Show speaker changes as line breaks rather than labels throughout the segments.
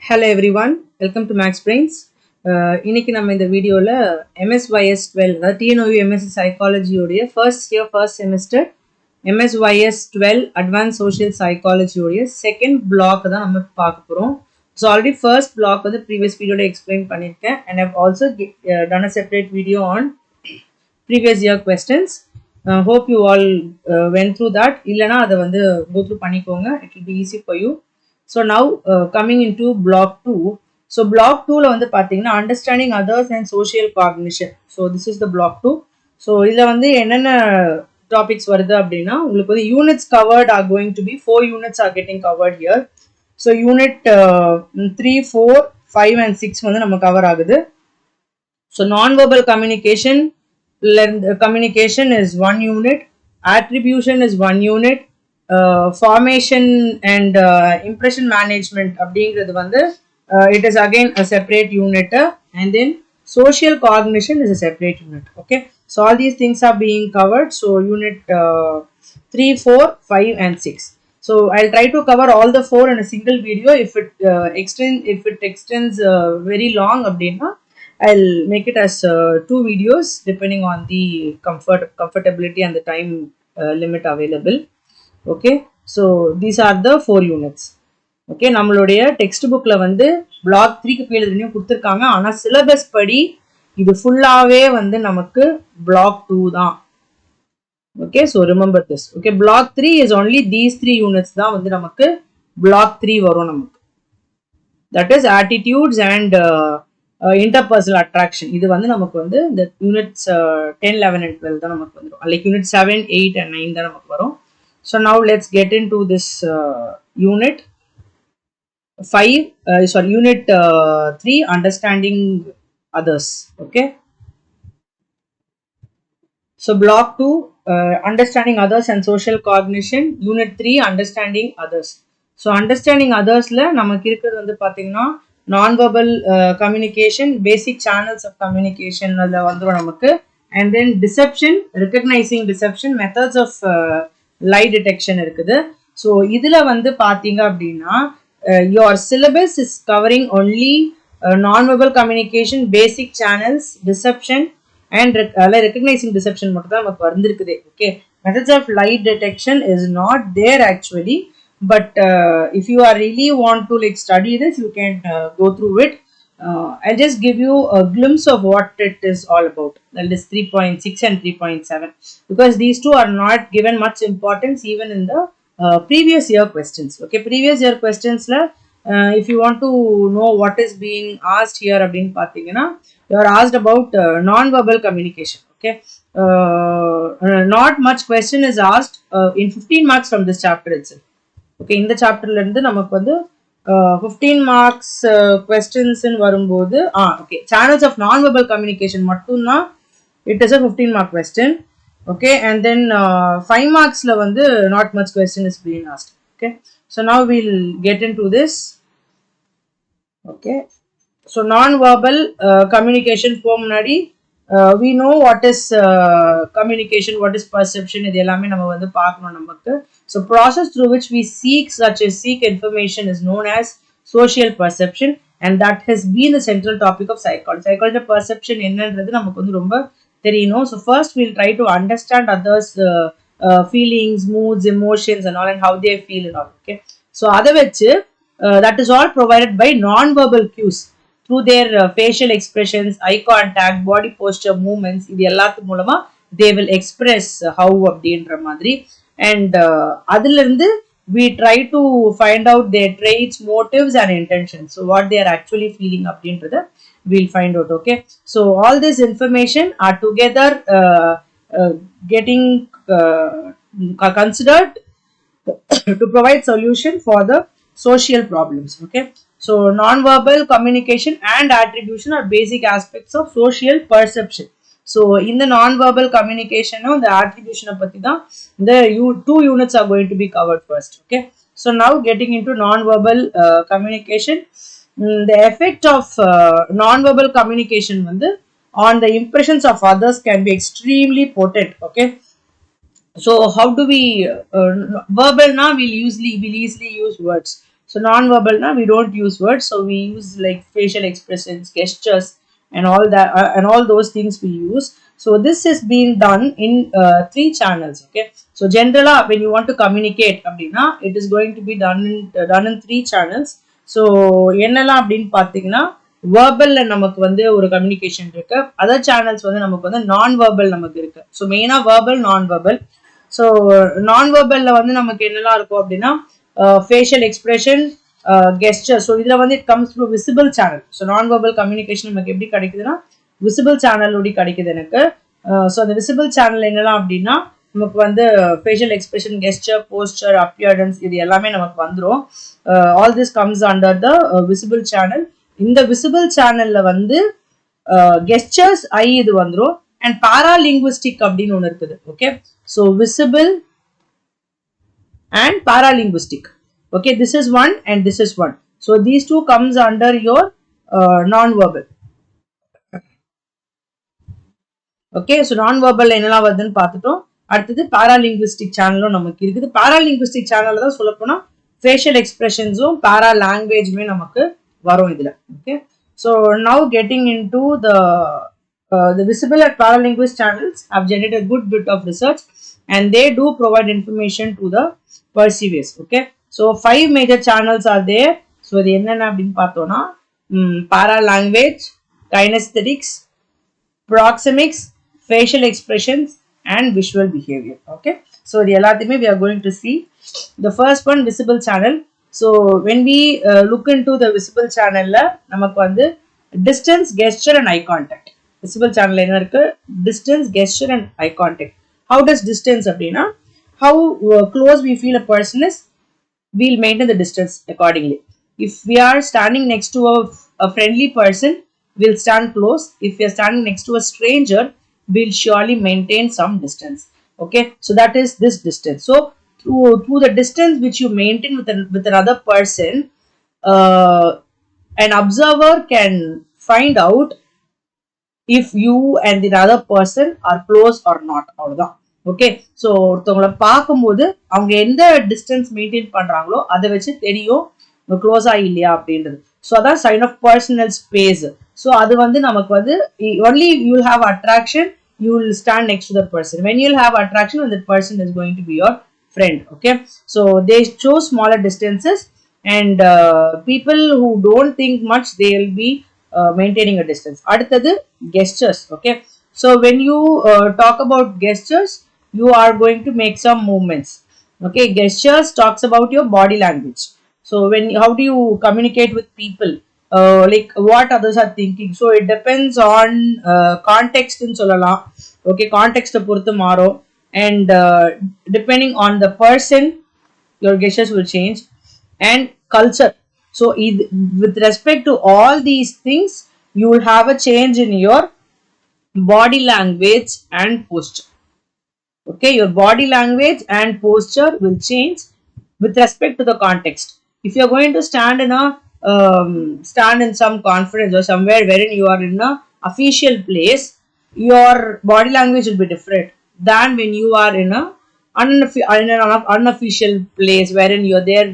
Hello everyone, welcome to Max Brains. இன்னைக்கு நம்ம இந்த வீடியோவில் MSYS 12 அதாவது TNOU MSc Psychology உடைய first year first semester MSYS 12 Advanced Social Psychology உடைய second block தான் நம்ம பார்க்க போகிறோம். ஸோ ஆல்ரெடி first block வந்து previous வீடியோவில் எக்ஸ்பிளைன் பண்ணியிருக்கேன் and I've also done a separate video on previous year questions. Hope you all went through that. இல்லைனா அதை வந்து go through பண்ணிக்கோங்க, it will be easy for you. So now coming into block 2. So block 2 la vandu pathina understanding others and social cognition. So this is the block 2. So idla vandu enna topics varudha appadina ungalku units covered are going to be 4 units are getting covered here. So unit 3 4 5 and 6 vandu nama cover agudhu. So non-verbal communication is one unit, attribution is one unit, formation and impression management அப்படிங்கிறது வந்து it is again a separate unit, and then social cognition is a separate unit. Okay, so all these things are being covered. So unit 3 4 5 and 6. So I'll try to cover all the 4 in a single video. If it extends very long அப்படின்னா I'll make it as 2 videos depending on the comfortability and the time limit available. Okay, so these are the 4 units. Okay, நம்மளுடைய text புக்ல வந்து block 3 க்கு கீழ ரெண்டும் கொடுத்திருக்காங்க. ஆனா syllabus படி இது ஃபுல்லாவே வந்து நமக்கு block 2 தான். Okay, so remember this. Okay, block 3 is only these 3 units தான் வந்து நமக்கு block 3 வரும் நமக்கு. That is attitudes and interpersonal attraction. இது வந்து நமக்கு வந்து இந்த units 10 11 and 12 தான் நமக்கு வந்துரும். Like unit 7 8 and 9 தான் நமக்கு வரும். So now let's get into this unit 5 unit 3 understanding others. Okay, so block 2 understanding others and social cognition, unit 3 understanding others. So understanding others la namakku irukkiradhu vandu pathina non-verbal communication, basic channels of communication la vandru namakku, and then deception, recognizing deception, methods of lie detection இருக்குது. So இதில் வந்து பார்த்தீங்க அப்படின்னா your syllabus is covering only non-verbal communication, basic channels, deception and recognizing deception மட்டும் தான் நமக்கு வந்திருக்குது. Okay, methods of lie detection is not there actually, but if you are really want to like study this, you can go through it. I'll just give you a glimpse of what it is all about. That is 3.6 and 3.7, because these two are not given much importance even in the previous year questions. Okay, previous year questions la if you want to know what is being asked here abdin pathina, you are asked about non-verbal communication. Okay, not much question is asked in 15 marks from this chapter itself. Okay, in the chapter la irundhu namakku vandu 15 marks questions in வரும்போது okay, channels of non-verbal communication மட்டும்னா it is a 15 mark question. Okay, and then 5 marks la வந்து not much question is being asked. Okay, so now we'll get into this. Okay, so non-verbal communication form முன்னாடி we know what is communication, what is perception, இது எல்லாமே நம்ம வந்து பார்க்கணும் நமக்கு. So process through which we seek information is known as social perception, and that has been the central topic of psychology. Psychology perception என்னன்றது நமக்கு வந்து ரொம்ப தெரியணும். So first we'll try to understand others feelings, moods, emotions and all, and how they feel and all. Okay, so அதை வச்சு that is all provided by non-verbal cues through their facial expressions, eye contact, body posture, movements. இது எல்லாத்து மூலமா they will express how அப்படின்ற மாதிரி, and அதுல இருந்து we try to find out their traits, motives and intentions. So what they are actually feeling அப்படின்றத we'll find out. Okay, so all this information are together getting considered to provide solution for the social problems. Okay, so non-verbal communication and attribution are basic aspects of social perception. So in the non-verbal communication the attribution பத்தி தான் the 2 units are going to be covered first. Okay, so now getting into non-verbal communication, the effect of non-verbal communication வந்து on the impressions of others can be extremely potent. Okay, so how do we verbal na we'll easily use words. So non-verbal na we don't use words, so we use like facial expressions, gestures, and all that, and all those things we use. So this is being done in 3 channels. Okay, so generally when you want to communicate abdina, it is going to be done in 3 channels. So என்னெல்லாம் அப்படின்னு பார்த்தீங்கன்னா வேர்பல்ல நமக்கு வந்து ஒரு communication இருக்கு, other channels வந்து நமக்கு வந்து நான் வேர்பல் நமக்கு இருக்கு. ஸோ மெயினா வேர்பல், நான் வேர்பல். ஸோ நான் வேர்பல்ல வந்து நமக்கு என்னெல்லாம் இருக்கும் அப்படின்னா ஃபேஷியல் எக்ஸ்பிரஷன், கெஸ்டர். ஸோ இதுல வந்து it comes through visible channel. So நான் வேர்பல் கம்யூனிகேஷன் நமக்கு எப்படி கிடைக்குதுன்னா விசிபிள் சேனலோடி கிடைக்குது எனக்கு. ஸோ அந்த விசிபிள் சேனல் என்னெல்லாம் அப்படின்னா நமக்கு வந்து facial expression, gesture, poster, appearance, இது எல்லாமே நமக்கு வந்துடும். All this comes under the visible channel. இந்த விசிபிள் சேனல்ல வந்து கெஸ்டர்ஸ் ஐ இது வந்துடும், அண்ட் பாராலிங்குவிஸ்டிக் அப்படின்னு ஒன்று இருக்குது. Okay, so visible and paralinguistic. Okay, this is one and this is one. So these two comes under your non-verbal. Okay, so non-verbal என்னெல்லாம் வருதுன்னு பார்த்துட்டோம். அடுத்தது paralinguistic சேனலும் நமக்கு இருக்குது. paralinguistic சேனல்ல தான் சொல்ல போனா facial expressionsம் para languageமே நமக்கு வரும் இதுல. Okay, so now getting into the visible and paralinguist channels have generated a good bit of research, and they do provide information to the perceives. Okay, so 5 major channels are there. So இது என்னென்ன அப்படின்னு பார்த்தோம்னா para language, kinesthetics, proxemics, facial expressions, and visual behavior. Okay, so the எல்லாத்தையுமே we are going to see. The first one, visible channel. So when we look into the visible channel la நமக்கு வந்து distance, gesture, and eye contact. Visible channel என்ன இருக்கு? Distance, gesture, and eye contact. How does distance அப்படின்னா how close we feel a person is, we'll maintain the distance accordingly. If we are standing next to a friendly person, we'll stand close. If we are standing next to a stranger, we'll surely maintain some distance. Okay, so that is this distance. So through the distance which you maintain with another person, an observer can find out if you and the other person are close or not. அவ்வளவுதான். Okay, so ஒருத்தவங்களை பார்க்கும்போது அவங்க எந்த distance maintain பண்றாங்களோ அதை வச்சு தெரியும் க்ளோஸா இல்லையா அப்படின்றது. ஸோ அதான் sign of personal space. So அது வந்து நமக்கு வந்து only you will have attraction, you will stand next to the person. When you will have attraction, when that person is going to be your friend. Okay, so they chose smaller distances, and people who don't think much, they will be maintaining a distance. அடுத்தது gestures. Okay, so when you talk about gestures, you are going to make some movements. Okay, gestures talks about your body language. So how do you communicate with people, like what others are thinking? So it depends on context in சொல்லலாம். Okay, context பொறுத்து மாறும், and depending on the person your gestures will change, and culture. So with respect to all these things, you will have a change in your body language and posture. Okay, your body language and posture will change with respect to the context. If you are going to stand in some conference or somewhere wherein you are in a official place, your body language will be different than when you are in an unofficial place wherein you are there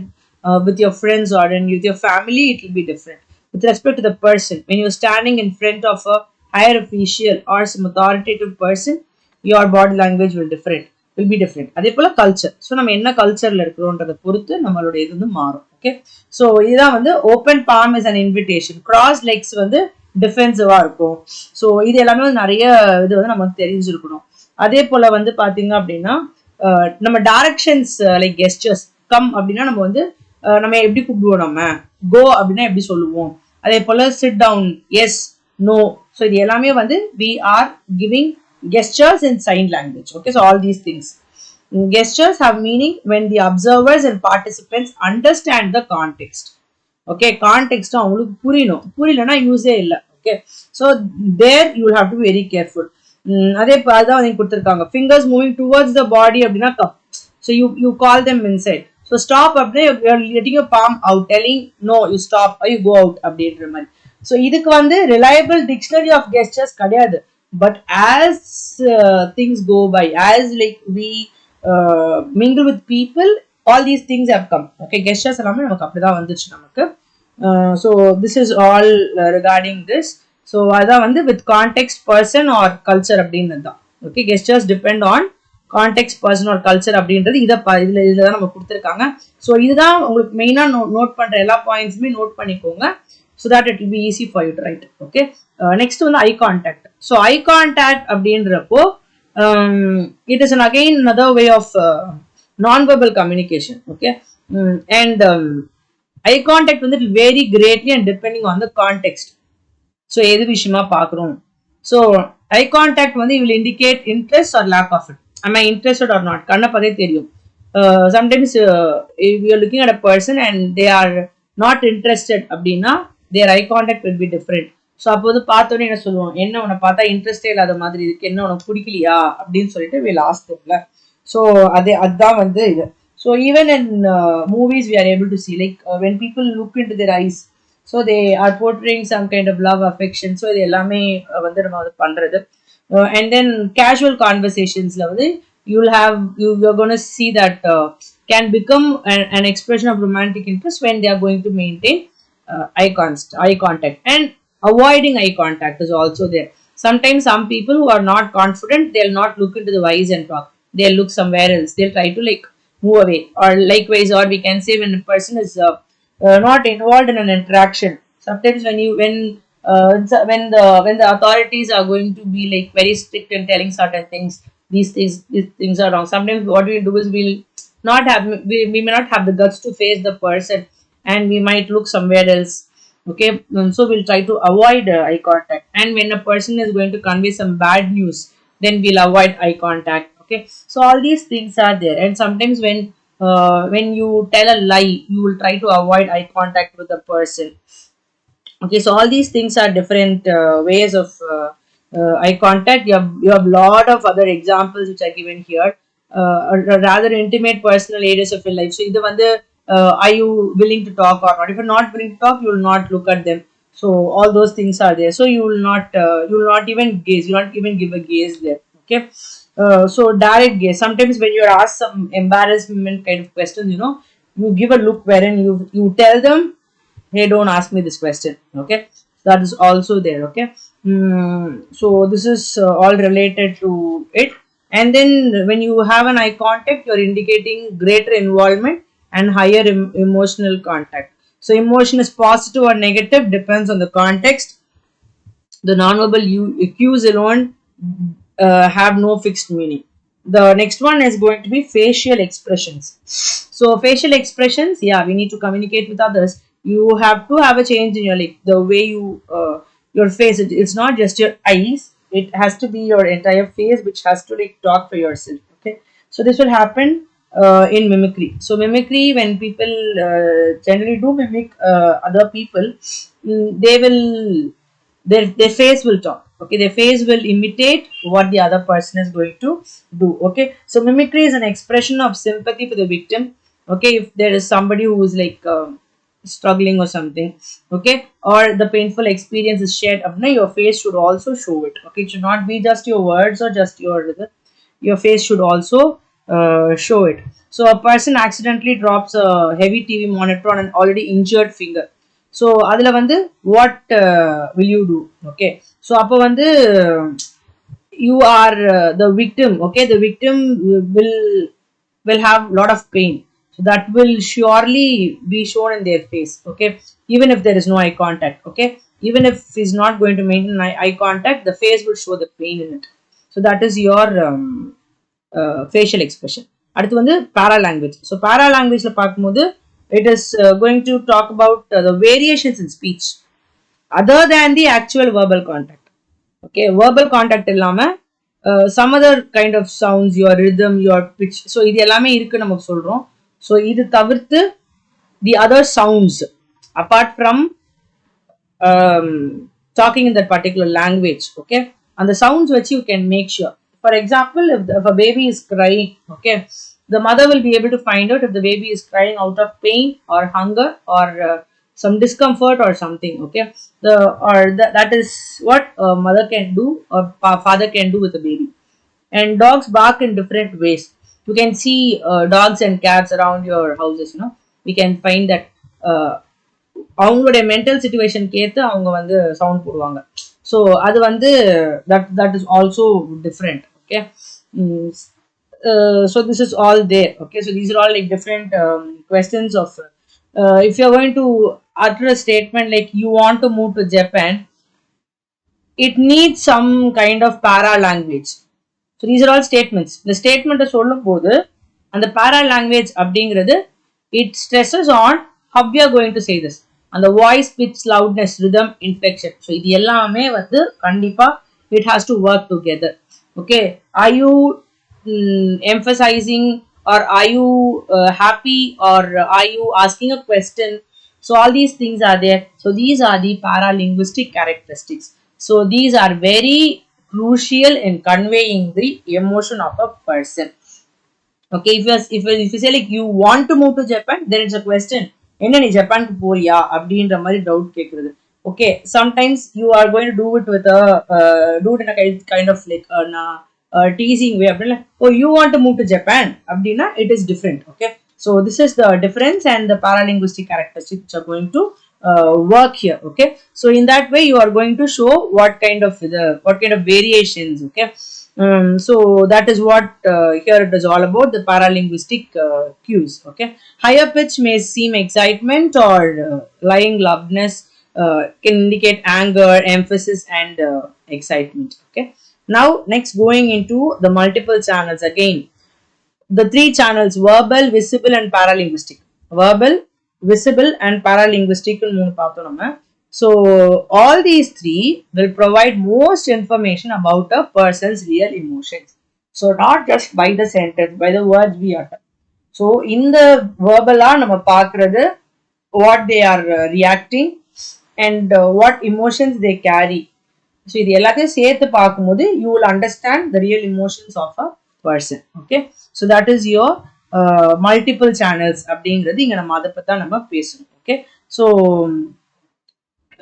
with your friends or with your family. It will be different with respect to the person. When you are standing in front of a higher official or some authoritative person, your body language will be different. அதே போல culture. So நம்ம என்ன கல்ச்சர்ல இருக்கிறோன்றதை பொறுத்து நம்மளோட இது வந்து மாறும். Okay, so இதுதான் வந்து open palm is an invitation, cross legs வந்து டிஃபென்சிவா இருக்கும். ஸோ இது எல்லாமே நிறைய இது வந்து நமக்கு தெரிஞ்சிருக்கணும். அதே போல வந்து பாத்தீங்க அப்படின்னா நம்ம டைரக்ஷன்ஸ் லைக் கெஸ்டர்ஸ் கம் அப்படின்னா நம்ம வந்து நம்ம எப்படி கூப்பிடுவோம், நம்ம கோ அப்படின்னா எப்படி சொல்லுவோம். அதே போல sit down, yes, no. So இது எல்லாமே வந்து we are giving gestures in sign language. Okay, so all these things, gestures have meaning when the observers and participants understand the context. Okay, context அவங்களுக்கு புரியலனா யூஸே இல்லை. Okay, so there you will have to be very careful. அதே அதான் நீங்க கொடுத்துருக்காங்க, fingers moving towards the body அப்படின்னா come. So you call them inside. So stop அப்படின்னா you are letting your palm out, telling no, you stop or you go out அப்படின்ற மாதிரி. So இதுக்கு வந்து reliable dictionary of gestures கிடையாது. But as things go by, as like we mingle with people, all these things have come. Okay, gestures எல்லாமே நமக்கு அப்படிதான் வந்துச்சு நமக்கு. So this is all regarding this. So அதான் வந்து with context, person or culture அப்படின்றது தான். Okay, gestures depend on context, person or culture அப்படின்றது இதுல தான் நம்ம கொடுத்துருக்காங்க. ஸோ இதுதான் உங்களுக்கு மெயினா நோட் பண்ற எல்லா பாயிண்ட்ஸுமே நோட் பண்ணிக்கோங்க. So that it will be easy for you to write. Okay, next வந்து eye contact. So eye contact அப்படின்றப்போ it is again another way of non-verbal communication. Okay, and eye contact வந்து will vary greatly and depending on the context. So எது விஷயமா பார்க்குறோம். So eye contact வந்து will indicate interest or lack of it. Am I interested or not? கண்ணை பார்த்தே தெரியும். Sometimes if you are looking at a person and they are not interested அப்படின்னா their eye contact will be different. So அப்போ வந்து பார்த்தோன்னே என்ன சொல்லுவோம், என்ன உன்னை பார்த்தா இன்ட்ரெஸ்டே இல்லாத மாதிரி இருக்கு, என்ன உனக்கு பிடிக்கலையா அப்படின்னு சொல்லிட்டு we'll ask them. ஸோ அதுதான் வந்து இது. So even in movies we are able to see like when people look into their eyes, so they are portraying some kind of love, affection. So இது எல்லாமே வந்து நம்ம வந்து பண்றது. And then casual conversationsல வந்து you're going to see that can become an expression of romantic interest when they are going to maintain eye contact. And avoiding eye contact is also there. Sometimes some people who are not confident, they'll not look into the eyes and talk, they'll look somewhere else, they'll try to like move away. Or likewise, or we can say when a person is not involved in an interaction, sometimes when the authorities are going to be like very strict and telling certain things, these things are wrong. Sometimes what we do is we may not have the guts to face the person and we might look somewhere else. Okay, so we'll try to avoid eye contact. And when a person is going to convey some bad news, then we'll avoid eye contact. Okay, so all these things are there. And sometimes when you tell a lie, you will try to avoid eye contact with the person. Okay, so all these things are different ways of eye contact. You have lot of other examples which are given here, rather intimate personal areas of your life. So இது வந்து are you willing to talk or not? If you're not willing to talk, you will not look at them. So all those things are there. So you will not even gaze, you will not even give a gaze there. Okay, so direct gaze. Sometimes when you are asked some embarrassment kind of questions, you give a look wherein you tell them, hey, don't ask me this question. Okay, that is also there. Okay, so this is all related to it. And then when you have an eye contact, you are indicating greater involvement and higher emotional contact. So emotion is positive or negative, depends on the context. The nonverbal cues alone have no fixed meaning. The next one is going to be facial expressions. So facial expressions, yeah, we need to communicate with others. You have to have a change in your, like, the way you your face. It's not just your eyes, it has to be your entire face which has to like talk for yourself. Okay, so this will happen in mimicry. So mimicry, when people generally do mimic other people, they will their face will talk. Okay, their face will imitate what the other person is going to do. Okay, so mimicry is an expression of sympathy for the victim. Okay, if there is somebody who is like struggling or something, okay, or the painful experience is shared, your face should also show it. Okay, it should not be just your words or just your face should also show it. So a person accidentally drops a heavy TV monitor on an already injured finger. So adula vandu what will you do? Okay, so appo vandu you are the victim. Okay, the victim will have lot of pain, so that will surely be shown in their face. Okay, even if there is no eye contact. Okay, even if he's not going to maintain eye contact, the face will show the pain in it. So that is your facial expression. அடுத்து வந்து paralanguage. So paralanguageல பார்க்கும்போது it is going to talk about the variations in speech other than the actual verbal contact. Okay, verbal contact இல்லாம some other kind of sounds, your rhythm, your pitch. So இது எல்லாமே இருக்கு நமக்கு சொல்றோம். So இது தவிர்த்து the other sounds apart from talking in that particular language. Okay, and the sounds which you can make sure. For example, if a baby is crying, okay, the mother will be able to find out if the baby is crying out of pain or hunger or some discomfort or something. Okay, that is what a mother can do or father can do with a baby. And dogs bark in different ways. you can see dogs and cats around your houses, we can find that அவங்களுடைய mental சிச்சுவேஷனுக்கு ஏற்று அவங்க வந்து sound போடுவாங்க. So அது வந்து that is also different. Okay, so this is all there. Okay, so these are all like different questions of if you're going to utter a statement like you want to move to Japan, it needs some kind of para language. So these are all statements. The statement சொல்லும் போது அந்த para language அப்படிங்கிறது it stresses on how we are going to say this, and the voice, pitch, loudness, rhythm, inflection. So இது எல்லாமே வந்து கண்டிப்பா it has to work together. Okay, are you emphasizing, or are you happy, or are you asking a question? So all these things are there. So these are the paralinguistic characteristics. So these are very crucial in conveying the emotion of a person. Okay, if you say like you want to move to Japan, then it's a question, என்ன நீ ஜப்பானுக்கு போறியா அப்படின்ற மாதிரி doubt கேட்குறது. Okay, sometimes you are going to do it with do it in kind of like teasing way அப்படின்னா, oh you want to move to Japan அப்படின்னா it is different. Okay, so this is the difference and the paralinguistic characteristics which are going to work here. Okay, so in that way you are going to show what kind of variations. Okay, so that is what here it is all about, the paralinguistic cues. Okay, higher pitch may seem excitement, or lying loudness can indicate anger, emphasis, and excitement. Okay, now next going into the multiple channels again, the three channels: verbal, visible, and paralinguistic. Verbal, visible, and paralinguistic னு மூணு பார்த்தோம் நம்ம. So all these three will provide most information about a person's real emotions. So not just by the sentence, by the words we utter. So in the verbal நம்ம பார்க்கிறது what they are reacting and what emotions they carry. So இது எல்லாத்தையும் சேர்த்து பார்க்கும்போது you will understand the real emotions of a person. Okay, so that is your multiple channels அப்படிங்கிறது இங்க நம்ம அதை பத்தி நம்ம பேசணும். Okay, so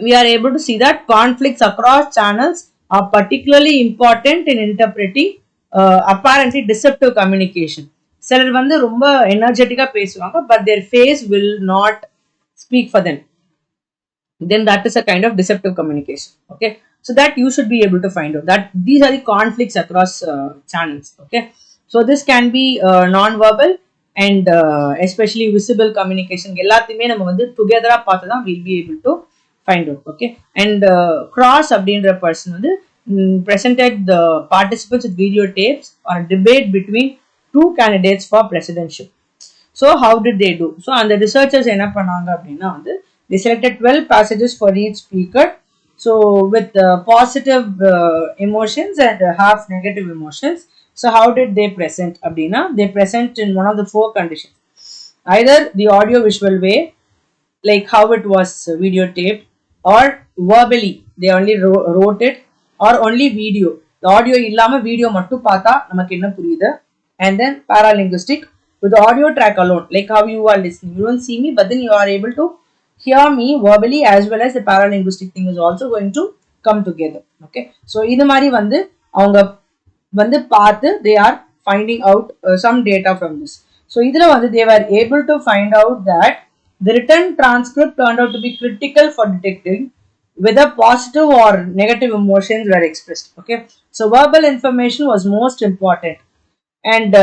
we are able to see that conflicts across channels are particularly important in interpreting apparently deceptive communication. சிலர் வந்து ரொம்ப எனர்ஜெட்டிக்கா பேசுவாங்க, but their face will not speak for them, then that is a kind of deceptive communication. Okay, so that you should be able to find out that these are the conflicts across channels. Okay, so this can be non-verbal and especially visible communication. எல்லாத்தையுமே நம்ம வந்து டுகெதரா பார்த்து தான் we'll be able to find out. Okay, and cross அப்படின்ற person வந்து presented the participants with videotapes on a debate between two candidates for presidentship. So how did they do? So அந்த researchers என்ன பண்ணாங்க அப்படின்னா வந்து they selected 12 passages for each speaker, so with positive emotions and half negative emotions. So how did they present அப்படின்னா, they present in one of the four conditions: either the audio visual way, like how it was videotaped, or verbally they only wrote it, or only video, the audio illama video mattum paatha namakku enna puriyudha, and then paralinguistic with the audio track alone, like how you are listening, you don't see me but then you are able to hear me verbally, as well as the paralinguistic thing is also going to come together. Okay, so idu mari vandu avanga vandu paathu they are finding out some data from this. So idhula vandu they were able to find out that the written transcript turned out to be critical for detecting whether positive or negative emotions were expressed. Okay, so verbal information was most important, and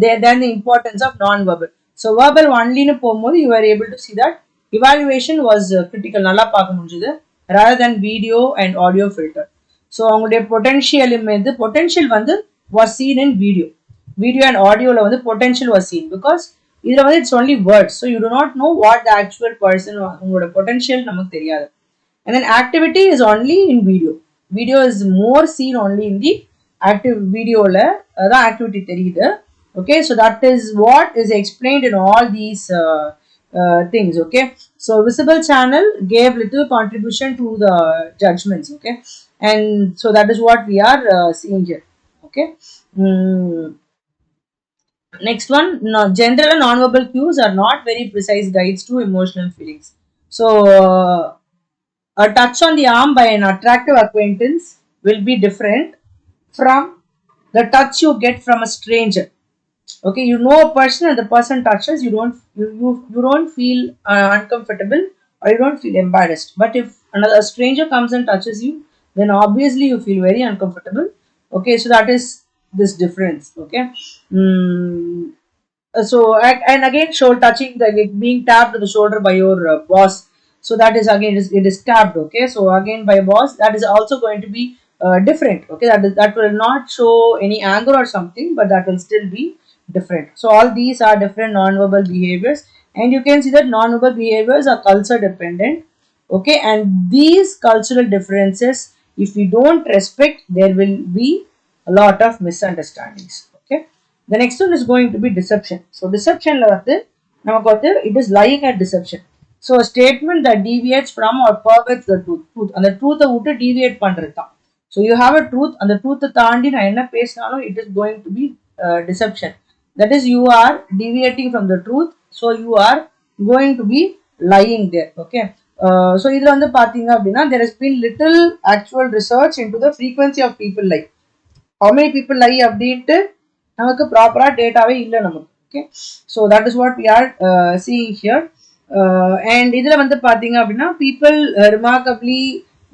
then the importance of non-verbal. So verbal only nu போகும்போது you were able to see that evaluation was critical, நல்லா பார்க்க முடிஞ்சது, rather than video and audio filter. So அவங்களுடைய potential வந்து was seen in video and audio ல வந்து potential was seen, because இதுல வந்து it's only words, so you do not know what the actual person, உங்களோட potential நமக்கு தெரியாது. And then activity is only in video is more seen only in the active video ல அதான் activity தெரியுது. Okay, so that is what is explained in all these things. Okay, so visible channel gave little contribution to the judgments. Okay, and so that is what we are seeing here. Okay, next one, general and non-verbal cues are not very precise guides to emotional feelings. So a touch on the arm by an attractive acquaintance will be different from the touch you get from a stranger. Okay, you know a person and the person touches, you don't feel uncomfortable, or you don't feel embarrassed. But if another stranger comes and touches you, then obviously you feel very uncomfortable. Okay, so that is this difference. Okay. mm, and again, shoulder touching, like being tapped on the shoulder by your boss, so that is again it is tapped. Okay, so again by boss, that is also going to be different. Okay, that will not show any anger or something, but that will still be different. So all these are different non-verbal behaviors, and you can see that non-verbal behaviors are culture dependent. Okay, and these cultural differences, if we don't respect, there will be a lot of misunderstandings. Okay. The next one is going to be deception. So deception it is lying and deception. So a statement that deviates from or perverts the truth. And the truth விட்டு deviate பண்றதுதான். So you have a truth, and the truth தாண்டி நான் என்ன பேசினாலும் it is going to be deception. That is, you are deviating from the truth, so you are going to be lying there. Okay. So இதுல வந்து பாத்தீங்க அப்படின்னா there has been little actual research into the frequency of people lie. How many people lie அப்படின்ட்டு நமக்கு ப்ராப்பரா டேட்டாவே இல்லை நமக்கு. Okay, so that is what we are seeing here. And இதுல வந்து பாத்தீங்க அப்படின்னா people remarkably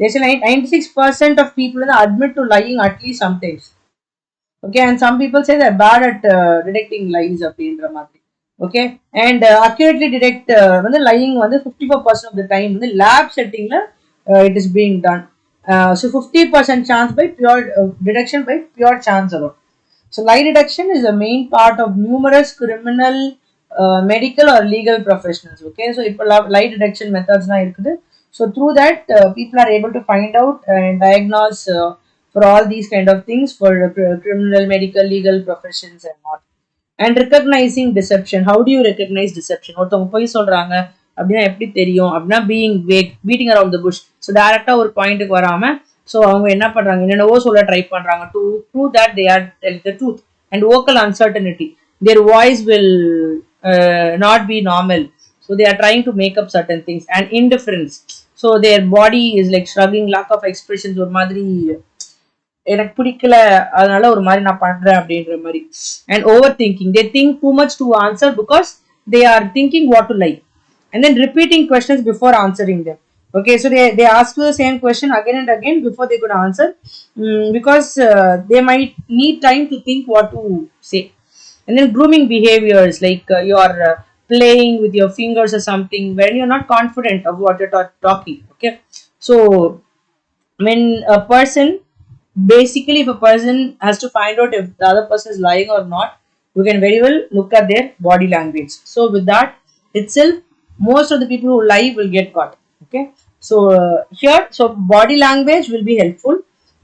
96% of people admit to lying at least sometimes. Okay, and some people say they're bad at detecting lies அப்படின்ற மாதிரி. Okay, and accurately detect வந்து lying வந்து 54% of the time வந்து lab settingல it is being done. So 50% chance by pure detection by pure chance alone. So lie detection is a main part of numerous criminal, medical or legal professionals. Okay, so இப்போ lie detection methods na இருக்குது. So through that people are able to find out and diagnose for all these kind of things for criminal, medical, legal professions and not. And recognizing deception. How do you recognize deception? ஒருத்தவங்க பொய் சொல்றாங்க அப்படின்னா எப்படி தெரியும் அப்படின்னா being wake, beating around the push. So டேரக்டா ஒரு பாயிண்ட்டுக்கு வராம ஸோ அவங்க என்ன பண்றாங்க, என்னென்னவோ சொல்ல ட்ரை பண்றாங்க to prove that they are telling the truth. And vocal uncertainty, their voice will not be normal. So they are trying to make up certain things. And indifference, so their body is like struggling, lack of expressions, ஒரு மாதிரி எனக்கு பிடிக்கல அதனால ஒரு மாதிரி நான் பண்றேன் அப்படின்ற மாதிரி. And over thinking, they think too much to answer because they are thinking what to like. And then repeating questions before answering them. Okay, so they ask you the same question again and again before they could answer, because they might need time to think what to say. And then grooming behaviors, like you are playing with your fingers or something when you're not confident of what you're talking. Okay, so when a person, basically if a person has to find out if the other person is lying or not, you can very well look at their body language. So with that itself, most of the people who lie will get caught. Okay, so here, so body language will be helpful,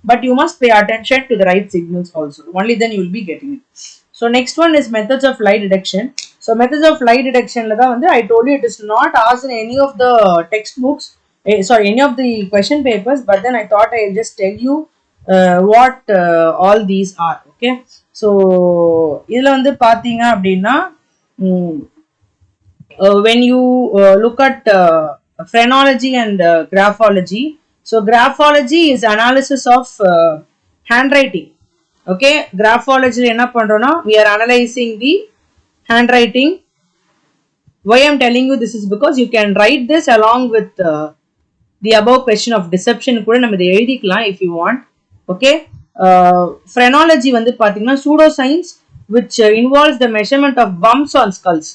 but you must pay attention to the right signals also. Only then you will be getting it. So next one is methods of lie detection. So methods of lie detection la வந்து I told you it is not asked in any of the textbooks, any of the question papers, but then I thought I'll just tell you what all these are. Okay, so இதுல வந்து பாத்தீங்க அப்படின்னா when you look at phrenology and graphology. So graphology is analysis of handwriting. Okay, graphology என்ன பண்றோம்னா we are analyzing the handwriting. Why I'm telling you this is because you can write this along with the above question of deception கூட நம்ம இதை எழுதிக்கலாம் if you want. Okay, phrenology வந்து பாத்தீங்கன்னா pseudoscience which involves the measurement of bumps on skulls.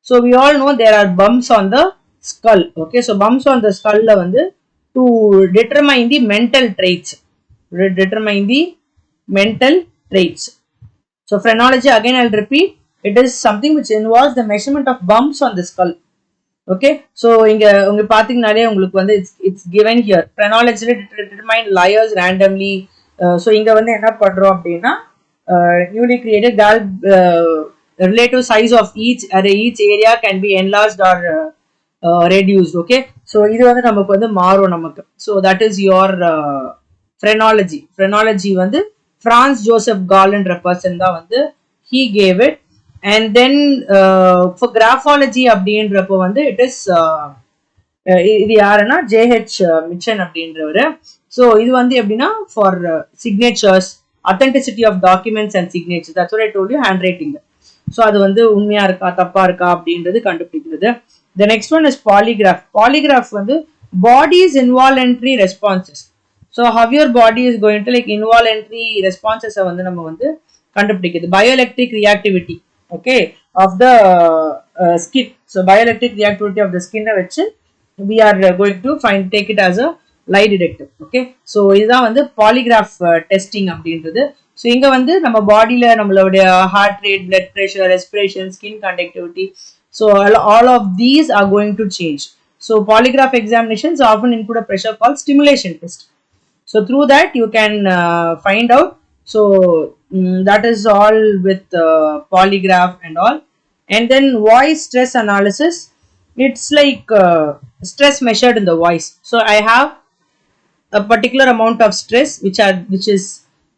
So we all know there are bumps on the skull. Okay, so bumps on the skull la vandu to determine the mental traits. So phrenology, again I'll repeat, it is something which involves the measurement of bumps on the skull. Okay, so inga unga pathingale ungalku vandu it's given here. Phrenology determine liars randomly. So inga vandu enna pandrom appadina newly created relative size of each area can be enlarged or reduced. Okay, so இது வந்து நமக்கு வந்து மாறும் நமக்கு. So that is your phrenology வந்து Franz Joseph Gall என்ற person தான் வந்து he gave it. And then for graphology அப்படின்றப்போ வந்து it is இது யாருன்னா J.H. Mitchell அப்படின்றவரு. So இது வந்து எப்படின்னா for signatures, authenticity of documents and signatures. That's what I told you, handwriting. So அது வந்து உண்மையா இருக்கா தப்பா இருக்கா அப்படின்றது கண்டுபிடிக்கிறது. The next one is polygraph. Polygraph வந்து body's involuntary responses. So how your body is going to like involuntary responses வந்து நம்ம வந்து கண்டுபிடிக்கிறது. Bioelectric reactivity, okay, of the skin. So bioelectric reactivity of the skin வச்சு we are going to take it as a lie detector. Okay, so இதுதான் வந்து polygraph testing அப்படின்றது. So இங்க வந்து நம்ம பாடியில நம்மளுடைய heart rate, blood pressure, respiration, skin conductivity, so all of these are going to change. So polygraph examinations often include a pressure called stimulation test. So through that you can find out. So that is all with polygraph and all. And then voice stress analysis, it's like stress measured in the voice. So I have a particular amount of stress which is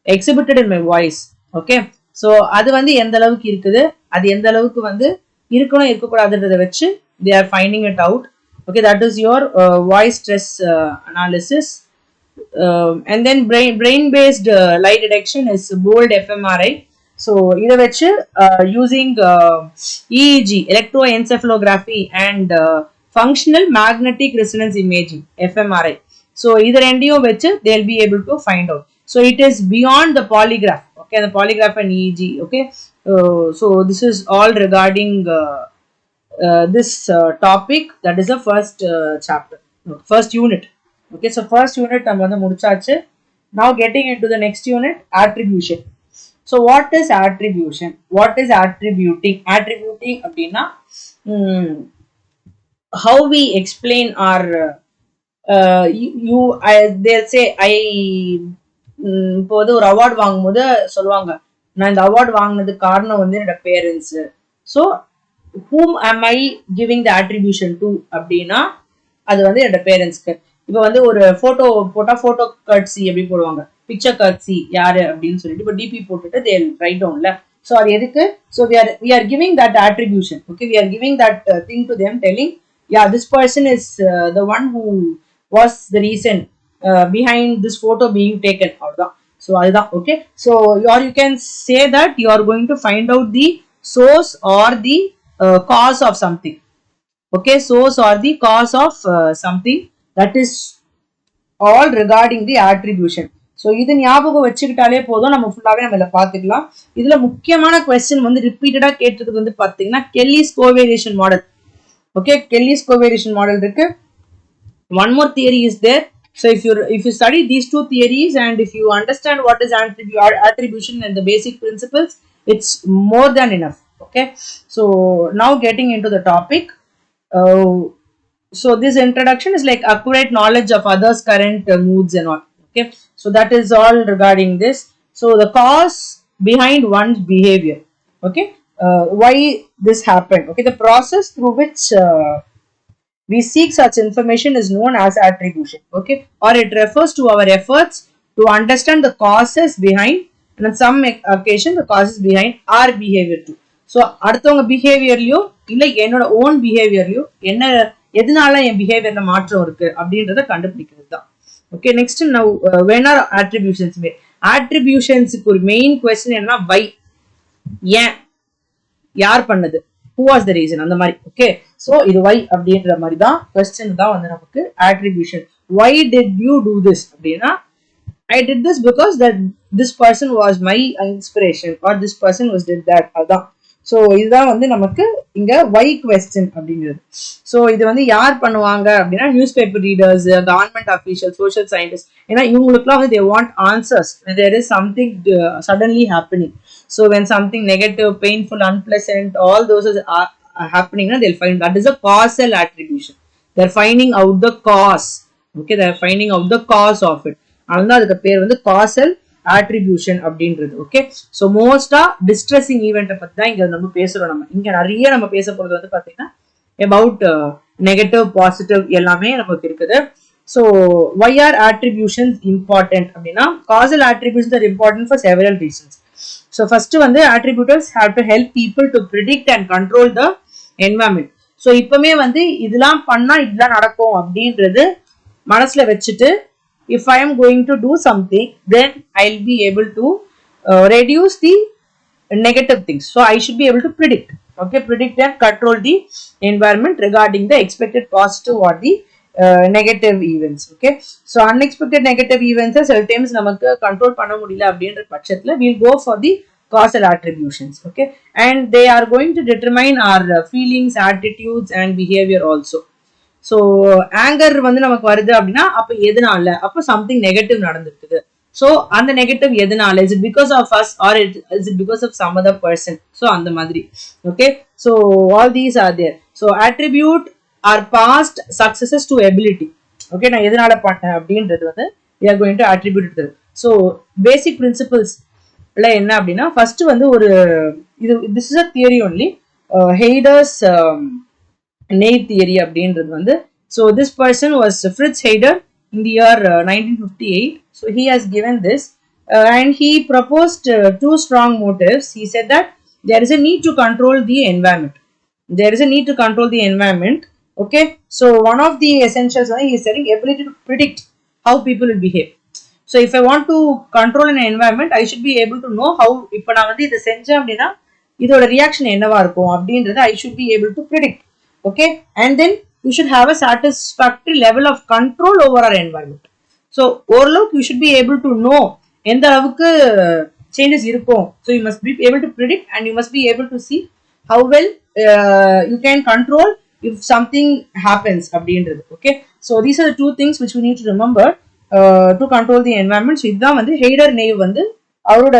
exhibited in my voice. Okay, so அது வந்து எந்த அளவுக்கு இருக்குது, அது எந்த அளவுக்கு வந்து இருக்கணும் இருக்கக்கூடாதுன்றதை வச்சு they are finding it out. Okay, that is your voice stress analysis. And then brain based lie detection is bold fMRI. So இதை வச்சு using EEG, electroencephalography, and functional magnetic resonance imaging, fMRI. So either ரெண்டையும் வச்சு they'll be able to find out. So it is beyond the polygraph. Okay, the polygraph and EEG. Okay, so this is all regarding this topic. That is the first chapter, first unit. Okay, so first unit நம்ம வந்து முடிச்சாச்சு. Now getting into the next unit, attribution. So what is attribution? What is attributing? Attributing அப்படின்னா how we explain our they'll say I இப்போ வந்து ஒரு award வாங்கும்போது சொல்லுவாங்க, நான் இந்த அவார்டு வாங்கினதுக்கு காரணம் வந்து என்னோட parents. So whom am I giving the attribution to அப்படின்னா அது வந்து என்னோட பேரண்ட்ஸ்க்கு. இப்போ வந்து ஒரு போட்டோ போட்டா போட்டோ கர்ட்சி எப்படி போடுவாங்க, பிக்சர் கர்ட்சி யாரு அப்படின்னு சொல்லிட்டு இப்போ டிபி போட்டுட்டு they write downல. ஸோ அது எதுக்கு? So we are giving that attribution. Okay, we are giving that thing to them, telling yeah, this person is the one who was the reason behind this photo being taken. So அதுதான். Okay, so or you can say that you are going to find out the source or the cause of something. Okay, source or the cause of something. That is all regarding the attribution. So இது ஞாபகம் வச்சுக்கிட்டாலே போதும், நம்ம ஃபுல்லாவே நம்ம இதில் பார்த்துக்கலாம். இதுல முக்கியமான கொஸ்டின் வந்து ரிப்பீட்டடா கேட்டிருக்கிறது வந்து பாத்தீங்கன்னா Kelley's covariation model. Okay, Kelley's covariation model இருக்கு. One more theory is there. So if you study these two theories and if you understand what is attribution and the basic principles, it's more than enough. Okay, so now getting into the topic. So this introduction is like accurate knowledge of others' current moods and all. Okay, so that is all regarding this. So the cause behind one's behavior. Okay, why this happened. Okay, the process through which we seek such information is known as attribution. Okay, or it refers to our efforts to understand the causes behind, and on some occasion the causes behind our behavior too. So அடுத்தவங்க பிஹேவியர்லயோ இல்ல என்னோட own பிஹேவியர்லயோ என்ன எதனால என் பிஹேவியர்ல மாற்றம் இருக்கு அப்படின்றத கண்டுபிடிக்கிறது தான். Okay, next now when are attributions made? Attributionஸ்க்கு ஒரு மெயின் क्वेश्चन என்னன்னா why, ஏன், யார் பண்ணது, who was the reason, அந்த மாதிரி. ஓகே, சோ இது why அப்படின்ற மாதிரி தான் क्वेश्चन தான் வந்து நமக்கு attribution. Why did you do this அப்படின்னா I did this because that this person was my inspiration or this person was did that. அதான். ஸோ இதுதான் வந்து நமக்கு இங்க why question அப்படிங்கிறது. ஸோ இது வந்து யார் பண்ணுவாங்க அப்படின்னா news paper readers, government official, social scientist. ஏன்னா இவங்களுக்குலாம் வந்து they want answers when there is something suddenly happening. So when something negative, painful, unpleasant, all those are happening, they'll find that is a causal attribution. They're finding out the cause. Okay, they're finding out the cause of it. அதனால அதுக்கு பேர் வந்து causal attribution அப்படின்றது. Okay, so மோஸ்டா distressing ஈவெண்ட்டை பத்தி தான் இங்க நம்ம பேசுறோம். நம்ம இங்க நிறைய நம்ம பேச போறது வந்து பாத்தீங்கன்னா அபவுட் நெகட்டிவ், பாசிட்டிவ் எல்லாமே நமக்கு இருக்குது. So why are attributions important அப்படின்னா causal attributions are important for several reasons. So first வந்து attributors have to help people to predict and control the environment. So இப்பவுமே வந்து இதெல்லாம் பண்ணா இதெல்லாம் நடக்கும் அப்படின்றது மனசுல வச்சுட்டு if I am going to do something, then I'll be able to reduce the negative things. So I should be able to predict, okay, predict and control the environment regarding the expected positive or the negative events. Okay, so unexpected negative events sometimes namakku control panna mudiyala அப்படின்ற பட்சத்துல we'll go for the causal attributions. Okay, and they are going to determine our feelings, attitudes and behavior also. So anger வந்து நமக்கு வருது அப்படின்னா அப்ப எதனால, அப்ப something negative நடந்துருக்குது. So அந்த நெகட்டிவ் எதனால, is it because of us or is it because of some other person? So அந்த மாதிரி. Okay, so all these are there. So attribute are past successes to ability. Okay, நான் எதனால பண்ணேன் அப்படின்றது வந்து we are going to attribute it. So basic principles என்ன அப்படின்னா first வந்து ஒரு இது this is a theory only, Heider's naive theory அப்படின்றது வந்து. So this person was Fritz Heider in the year 1958. So he has given this and he proposed two strong motives. He said that there is a need to control the environment. There is a need to control the environment. Okay, so one of the essentials he is saying ability to predict how people will behave. So if I want to control an environment, I should be able to know how, இப்போ நான் வந்து இதை செஞ்சேன் அப்படின்னா இதோட reaction என்னவா இருக்கும் அப்படின்றது I should be able to predict. Okay, and then you should have a satisfactory level of control over our environment. So overlook, you should be able to know எந்த அளவுக்கு changes இருக்கும். So you must be able to predict and you must be able to see how well you can control if something happens அப்படின்றது. Okay, so these are the two things which we need to remember to control the environment. So இதுதான் வந்து ஹெய்டர் நெய்வ் வந்து அவரோட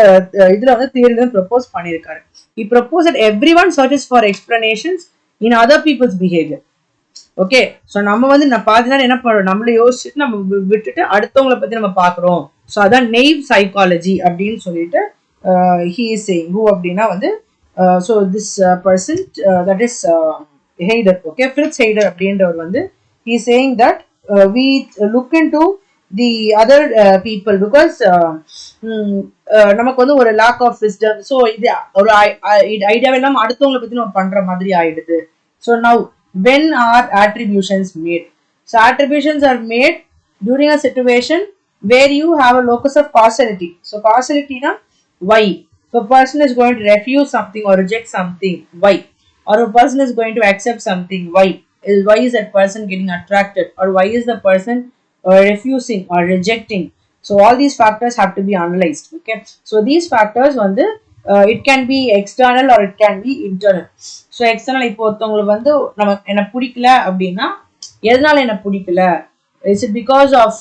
இதுல வந்து தியரில propose பண்ணியிருக்காரு. He proposed that everyone searches for explanations in other people's behavior. Okay, so நம்ம வந்து நான் பாதி நேரம் என்ன பண்ணுறோம், நம்மள யோசிச்சுட்டு நம்ம விட்டுட்டு அடுத்தவங்களை பத்தி நம்ம பார்க்குறோம். ஸோ அதான் நெய்வ் சைக்காலஜி அப்படின்னு சொல்லிட்டு he is saying. who அப்படின்னா வந்து so this person that is Heider. Okay, Fritz Heider அப்படின்றவர் வந்து he is saying that we look into the other people because நமக்கு வந்து ஒரு lack of wisdom. so இது ஒரு ஐடியா எல்லாம் அடுத்தவங்களை பத்தி நம்ம பண்ற மாதிரி ஆயிடுது. so now when are attributions made? So attributions are made during a situation where you have a locus of causality. So causality na why, so a person is going to refuse something or reject something, why, or a person is going to accept something, why is that person getting attracted, or why is the person refusing or rejecting. So all these factors have to be analyzed. Okay, so these factors வந்து it can be external or it can be internal. so external இப்போ ஒருத்தவங்களுக்கு வந்து நம்ம என்ன பிடிக்கல அப்படின்னா எதனால என்ன பிடிக்கல, is it because of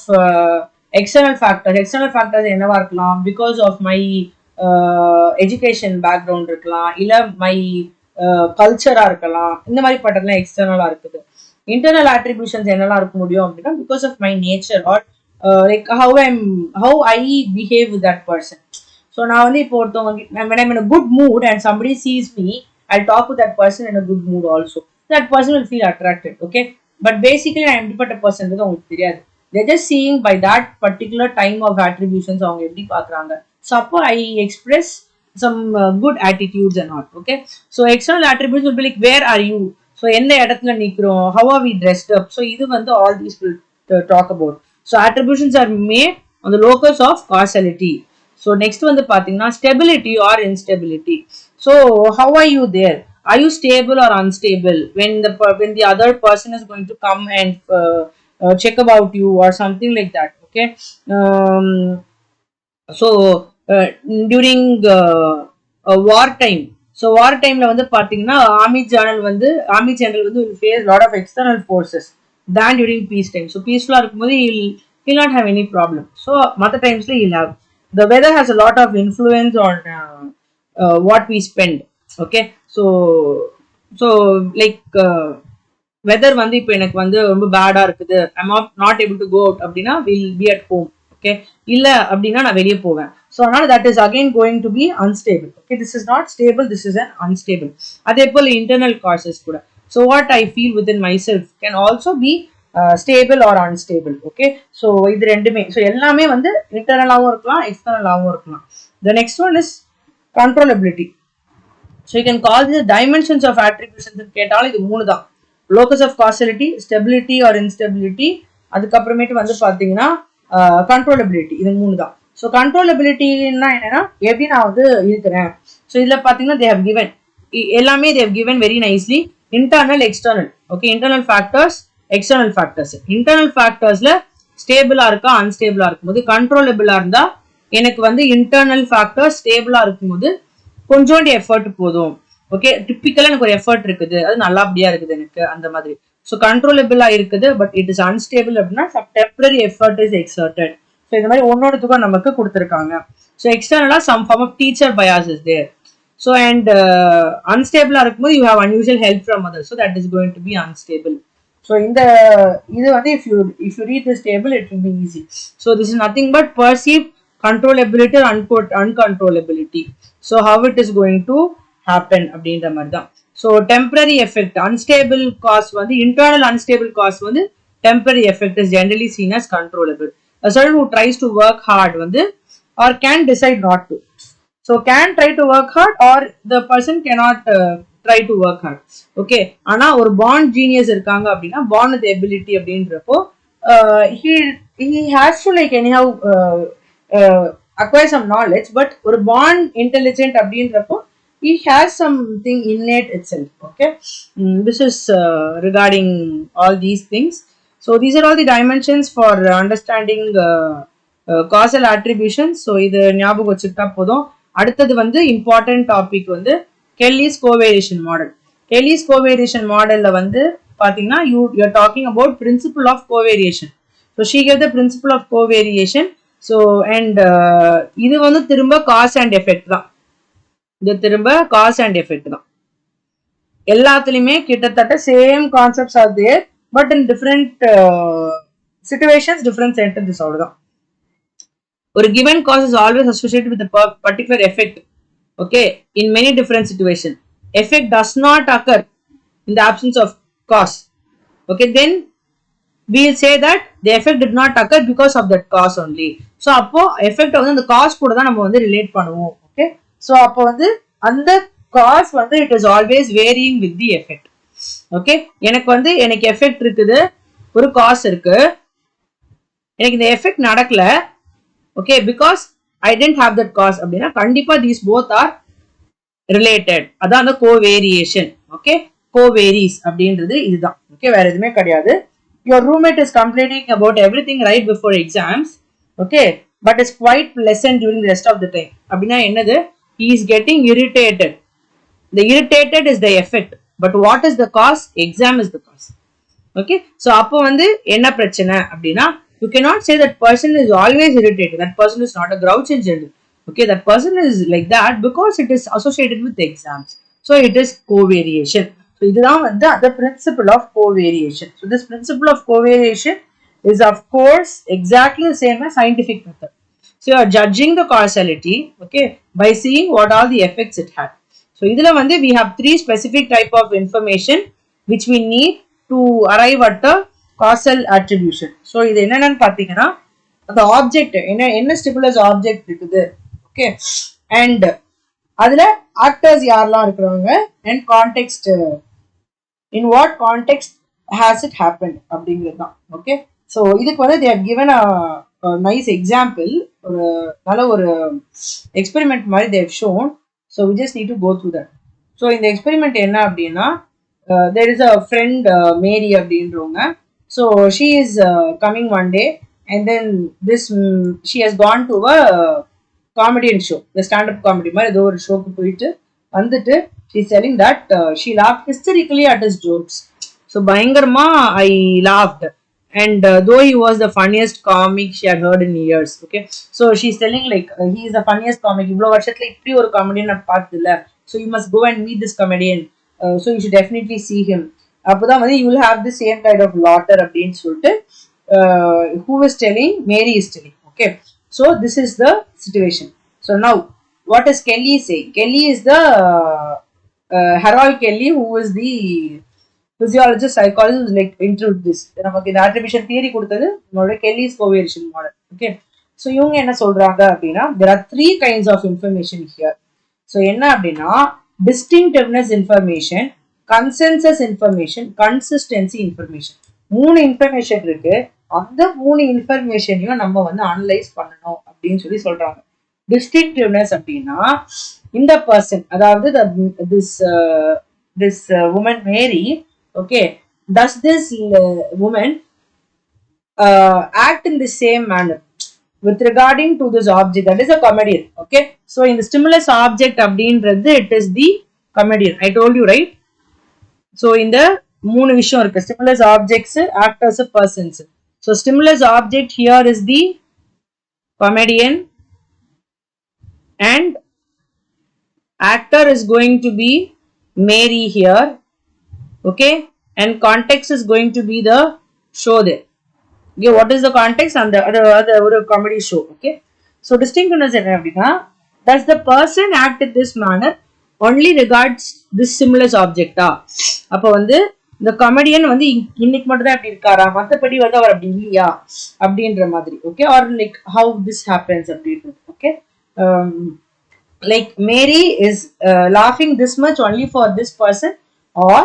external factors என்னவா இருக்கலாம், because of my education background இருக்கலாம், இல்ல my கல்ச்சரா இருக்கலாம், இந்த மாதிரி பட்டதெல்லாம் எக்ஸ்டர்னலா இருக்குது. internal attributions என்னெல்லாம் இருக்க முடியும் அப்படின்னா because of my nature or like how I behave with that person. so நான் வந்து இப்போ ஒருத்தவங்க when I'm in a good mood and somebody sees me, I'll talk to that person in a good mood also. that person will feel attracted. Okay, but basically நான் எப்படிப்பட்ட person உங்களுக்கு தெரியாது. they're just seeing by that particular time of attributions அவங்க எப்படி பார்க்குறாங்க. so அப்போ I express some good attitudes and all. Okay, so external attributes will be like where are you, so எந்த இடத்துல நிக்கிறோம், how are we dressed up. so இது வந்து all these will talk about. so attributions are made on the locus of causality. so next வந்து பாத்தீங்கன்னா stability or instability. so how are you there, are you stable or unstable when the other person is going to come and check about you or something like that. Okay, so during war time, so war time la வந்து பாத்தீங்கன்னா army general வந்து will face lot of external forces than during peace time. so peaceful இருக்கும்போது he'll not have any problem. so மத்த times la he'll have, the weather has a lot of influence on what we spend. okay, so like weather வந்து இப்போ எனக்கு வந்து ரொம்ப பேடா இருக்குது, I'm not able to go out அப்படின்னா will be at home. okay, இல்ல அப்படின்னா நான் வெளியே போவேன். so அதனால that is again going to be unstable. okay, this is not stable, this is an unstable. அதே போல internal causes கூட, so what I feel within myself can also be stable or unstable. okay, so இது ரெண்டுமே, so எல்லாமே வந்து internal-ஆவும் இருக்கலாம், external-ஆவும் இருக்கலாம். the next one is controllability. so you can call this dimensions of attributions கேட்டாலும் இது மூணு தான், locus of causality, stability or instability, அதுக்கப்புறமேட்டு வந்து பாத்தீங்கன்னா controllability, இது மூணு தான். ஸோ கண்ட்ரோலபிலிட்டின்னா என்னன்னா எப்படி நான் வந்து இருக்கிறேன். ஸோ இதில் பார்த்தீங்கன்னா தே ஹவ் கிவன் எல்லாமே they have given very nicely internal external. Okay, internal factors external factors. Internal ஃபேக்டர்ஸ்ல ஸ்டேபிளா இருக்கா அன்ஸ்டேபிளா இருக்கும்போது, கண்ட்ரோலபிளா இருந்தா எனக்கு வந்து இன்டர்னல் ஃபேக்டர் ஸ்டேபிளா இருக்கும்போது கொஞ்சோண்டு எஃபர்ட் போதும். ஓகே, டிப்பிக்கலா எனக்கு ஒரு எஃபர்ட் இருக்குது, அது நல்லபடியா இருக்குது எனக்கு அந்த மாதிரி. ஸோ கண்ட்ரோலபிளா இருக்குது பட் இட் இஸ் அன்ஸ்டேபிள் அப்படின்னா some temporary effort is exerted. So இந்த மாதிரி ஒன்னொன்றுத்துக்கும் நமக்கு கொடுத்துருக்காங்க. ஸோ எக்ஸ்டர்னலா some form of teacher bias is there. So and அன்ஸ்டேபிளா இருக்கும்போது you have unusual help from others, so that is going to be unstable. So இந்த இது வந்து if you read this table it will be easy. So this is nothing but perceived controllability or uncontrollability. So how it is going to happen அப்படின்ற மாதிரி தான். So temporary effect unstable cause வந்து internal unstable cause வந்து temporary effect is generally seen as controllable. A person who tries to work hard வந்து or can decide not to. So can try to work hard or the person cannot try to work hard. Okay, ஆனா ஒரு born genius இருக்காங்க அப்படின்னா born with ability அப்படின்றப்போ he has to like anyhow acquire some knowledge, but ஒரு born intelligent அப்படின்றப்போ he has something innate itself. Okay, this is regarding all these things. So these are all the dimensions for understanding causal attribution. So இது ஞாபகம் வச்சுக்கிட்டா போதும். அடுத்தது வந்து important topic வந்து Kellys covariation model. Kellys கோவேரியேஷன் மாடல்ல வந்து பாத்தீங்கன்னா you are talking about principle of covariation. So she gave the principle of covariation. So and இது வந்து திரும்ப cause and effect தான். இது திரும்ப cause and effect தான். எல்லாத்துலயுமே கிட்டத்தட்ட same concepts are there but in different situations different sentences அவ்வளவுதான். ஒரு given cause is always associated with a particular effect. Okay, in many different situations effect does not occur in the absence of cause. Okay, then we will say that the effect did not occur because of that cause only. So அப்போ effect வந்து அந்த cause கூட தான் நம்ம வந்து relate பண்ணுவோம். Okay, so அப்போ வந்து அந்த cause வந்து it is always varying with the effect. Okay, எனக்கு வந்து எனக்கு எஃபெக்ட் இருக்குது, ஒரு காஸ் இருக்கு, எனக்கு இந்த எஃபெக்ட் நடக்கல. Okay, because I didn't have that cause அப்படின்னா கண்டிப்பா these both are related. அதான் அந்த covariation. Okay, covaries அப்படின்றது இதுதான். Okay, வேற எதுவுமே கிடையாது. Your roommate is complaining about everything right before exams. Okay, but it's quite pleasant during the rest of the time. அப்படின்னா என்னது? He is getting irritated. The irritated is the effect. But what is the cause? Exam is the cause. Okay, so அப்போ வந்து என்ன பிரச்சனை அப்படின்னா you cannot say that person is always irritated. That person is not a grouch in general. Okay, that person is like that because it is associated with exams. So it is covariation. So இதுதான் வந்து the principle of covariation. So this principle of covariation is of course exactly the same as scientific method. So you are judging the causality, okay, by seeing what all the effects it had. So இதுல வந்து we have three specific type of information which we need to arrive at the causal attribution. So இது என்னன்னு பாத்தீங்கன்னா அந்த object என்ன stimulus object இருக்குது. Okay, and அதுல actors யாரெல்லாம் இருக்கிறவங்க and context in what context has it happen அப்படிங்கிறது தான். ஓகே, ஸோ இதுக்கு வந்து they have given a nice example, ஒரு நல்ல ஒரு எக்ஸ்பெரிமெண்ட் மாதிரி they have shown. So we just need to go through that. So இந்த எக்ஸ்பெரிமெண்ட் என்ன அப்படின்னா there is a friend Mary அப்படின்றவங்க. So she is coming one day and then she has gone to a comedian show, the stand-up comedy மாதிரி ஏதோ ஒரு ஷோக்கு போயிட்டு வந்துட்டு she is telling that she laughed hysterically at his jokes. So பயங்கரமா I laughed and though he was the funniest comic she had heard in years. Okay, so she is telling like he is the funniest comic. இவ்வளவு வருஷத்துல இப்படி ஒரு comedian நான் பார்த்தது இல்ல. So you must go and meet this comedian. So you should definitely see him. அப்போதான் வந்து you will have the same kind of laughter அப்படின்னு சொல்லிட்டு who is telling? Mary is telling. Okay, so this is the situation. So now what is Kelly saying? Kelly is the Harold Kelly, who is the physiologist, psychologist, who like introduced this. நமக்கு இந்த attribution theory கொடுத்தது நம்மளோட Kelly's covariation model. Okay, so இவங்க என்ன சொல்றாங்க அப்படின்னா there are three kinds of information here. So என்ன அப்படின்னா distinctiveness information, consensus information, consistency information. மூணு இன்ஃபர்மேஷன் இருக்கு. அந்த மூணு இன்ஃபர்மேஷனையும் நம்ம வந்து அனலைஸ் பண்ணணும் அப்படின்னு சொல்லி சொல்றாங்க. டிஸ்டிங்டிவ்னஸ் அப்படின்னா இந்த பர்சன், அதாவது this woman Mary, okay, does this woman act in the same manner with regarding to this object, that is a comedian. Okay, so in the stimulus object அப்படின்றது it is the comedian. I told you, right? So இந்த மூணு விஷயம் இருக்கு, stimulus objects, actors, persons. So stimulus object here is the comedian and actor is going to be Mary here, okay, and context is going to be the show there. Okay, what is the context? And the comedy show. Okay, so distinctiveness enna appadina, does the person act in this manner only regards this stimulus object ah? அப்ப வந்து இந்த comedian வந்து இன்னைக்கு மட்டும் தான் அப்படி இருக்காரா, மற்றபடி வந்து அவர் அப்படி இல்லையா அப்படின்ற மாதிரி. Okay, or like how this happens அப்படின்றது. Okay, like Mary is laughing this much only for this person or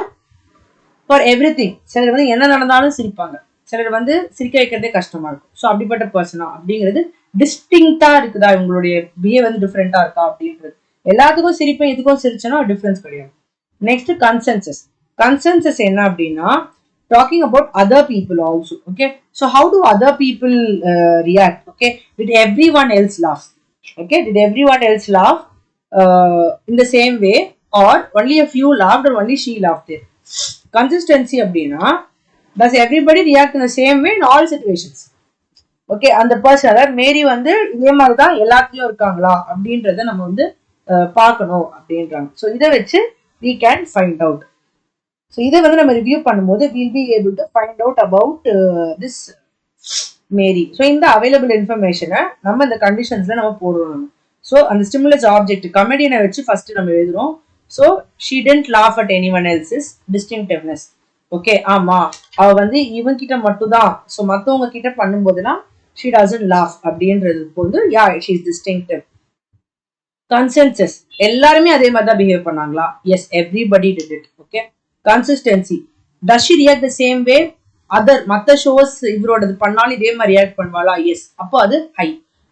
for everything. சிலர் வந்து என்ன நடந்தாலும் சிரிப்பாங்க, சிலர் வந்து சிரிக்க வைக்கிறதே கஷ்டமா இருக்கும். ஸோ அப்படிப்பட்ட பர்சனா அப்படிங்கிறது டிஸ்டிங்டா இருக்குதா, இவங்களுடைய பிஹேவ் வந்து டிஃப்ரெண்டா இருக்கா அப்படின்றது. எல்லாத்துக்கும் சிரிப்பேன், எதுக்கும் சிரிச்சனா டிஃபரன்ஸ் கிடையாது. Next consensus. கன்சென்சஸ் என்ன அப்படின்னா talking about other people also. Okay, so how do other people react? Okay, did everyone else laugh? Okay, did everyone else laugh in the same way or only a few laughed or only she laughed there? Consistency அப்படின்னா does everybody react in the same way in all situations? Okay, அந்த person, அதாவது மேரி வந்து இதே மாதிரி தான் எல்லாத்துலயும் இருக்காங்களா அப்படின்றத நம்ம வந்து பார்க்கணும் அப்படின்றாங்க. ஸோ இதை வச்சு we can find out. So இதை வந்து நம்ம ரிவ்யூ பண்ணும்போது we'll be able to find out about this Mary. So இந்த அவைலபிள் இன்ஃபர்மேஷனை நம்ம இந்த கண்டிஷன்ஸ்ல நம்ம போடுறோம். ஸோ அந்த ஸ்டிமுலஸ் ஆப்ஜெக்ட் கமெடியனை வச்சு ஃபர்ஸ்ட் நம்ம எழுதுறோம். So she didn't laugh at anyone else's distinctiveness. Okay, ஆமா அவ வந்து இவன் கிட்ட மட்டும் தான், ஸோ மற்றவங்க கிட்ட பண்ணும்போதுனா she doesn't laugh அப்படின்றது போது yeah she is distinctive. Consensus, எல்லாருமே அதே மாதிரி தான் பிஹேவ் பண்ணாங்களா? Yes, everybody did it. Okay, consistency, does she react the same way? Other மற்ற ஷோஸ் இவரோடது பண்ணாலும் இதே மாதிரி ரியாக்ட் பண்ணுவாளா? எஸ், அப்போ அது ஹை.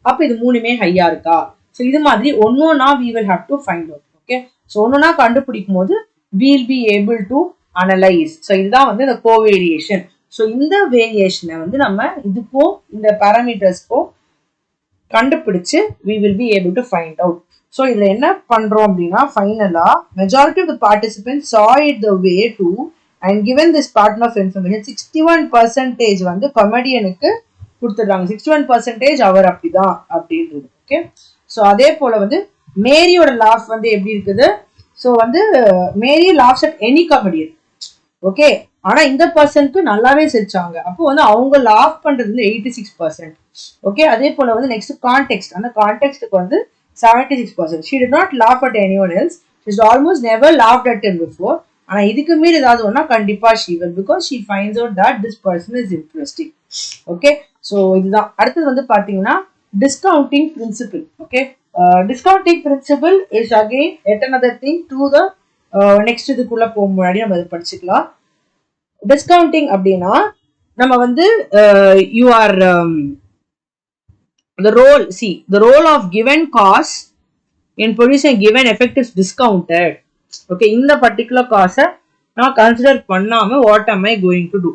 அப்போ இது மூணுமே ஹையா இருக்கா? ஸோ இது மாதிரி ஒன்னொன்னா we will have to find out. Okay, so ஒன்னொன்னா கண்டுபிடிக்கும் போது we'll be able to analyze. So இதுதான் வந்து இந்த கோவேரியேஷன். ஸோ இந்த வேரியேஷனை வந்து நம்ம இதுக்கும் இந்த பேராமீட்டர்ஸ்க்கும் கண்டுபிடிச்சு we will be able to find out. So இதுல என்ன பண்றோம் அப்படின்னா ஃபைனலா majority of the participants saw it the way to and given this pattern of information 61% வந்து கமெடியனுக்கு கொடுத்துடுறாங்க. 61% அவர் அப்படிதான் அப்படின்றது. ஓகே, ஸோ அதே போல வந்து மேரியோட லாஃப் வந்து எப்படி இருக்குது? ஸோ வந்து Mary laughs at any comedian. Okay, ஆனா இந்த பர்சனுக்கு நல்லாவே சிரிச்சாங்க. அப்போ வந்து அவங்க லாஃப் பண்றது வந்து 86%. ஓகே, அதே போல வந்து நெக்ஸ்ட் கான்டெக்ஸ்ட். அந்த கான்டெக்ஸ்டுக்கு வந்து 76%. She did not laugh at anyone else. She's almost never laughed at him before. ஆனா இதுக்கு மீறி ஏதாவது ஒன்னா கண்டிப்பா she will, because she finds out that this person is interesting. Okay, so இதுதான். அடுத்தது வந்து பாத்தீங்கன்னா discounting principle. Okay, discounting principle is again yet another thing to the next இதுக்குள்ள போக முன்னாடி நம்ம இதை படிச்சுக்கலாம். டிஸ்கவுண்டிங் அப்படின்னா நம்ம வந்து you are the role of given cost in producing a given effect is discounted. Okay, இந்த பர்டிகுலர் காசை நான் கன்சிடர் பண்ணாம what am I going to do?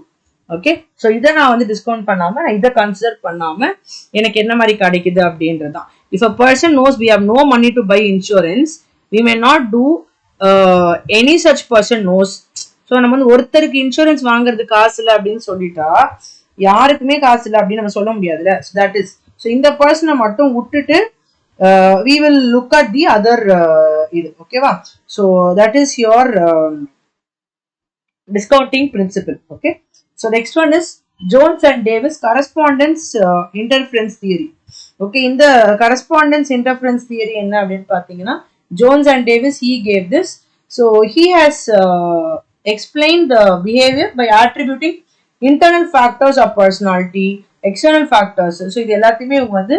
Okay, so இதை நான் வந்து டிஸ்கவுண்ட் பண்ணாம, நான் இதை கன்சிடர் பண்ணாம எனக்கு என்ன மாதிரி கிடைக்குது அப்படின்றதான். If a person knows we have no money to buy insurance, we may not do any such person knows. So நம்ம வந்து ஒருத்தருக்கு இன்சூரன்ஸ் வாங்குறது காசு இல்லை அப்படின்னு சொல்லிட்டா யாருக்குமே காசு இல்லை அப்படின்னு நம்ம சொல்ல முடியாதுல்ல. ஸோ தட் இஸ், ஸோ இந்த பர்சனை மட்டும் விட்டுட்டு we will look at the other இது. ஓகேவா? So that is your discounting principle. Okay, so next one is Jones and Davis correspondence interference theory. Okay, in the correspondence interference theory என்ன அப்படின்னு பார்த்தீங்கன்னா Jones and Davis he gave this. So he has explained the behavior by attributing internal factors of personality, external factors. So இது எல்லாத்தையுமே இவங்க வந்து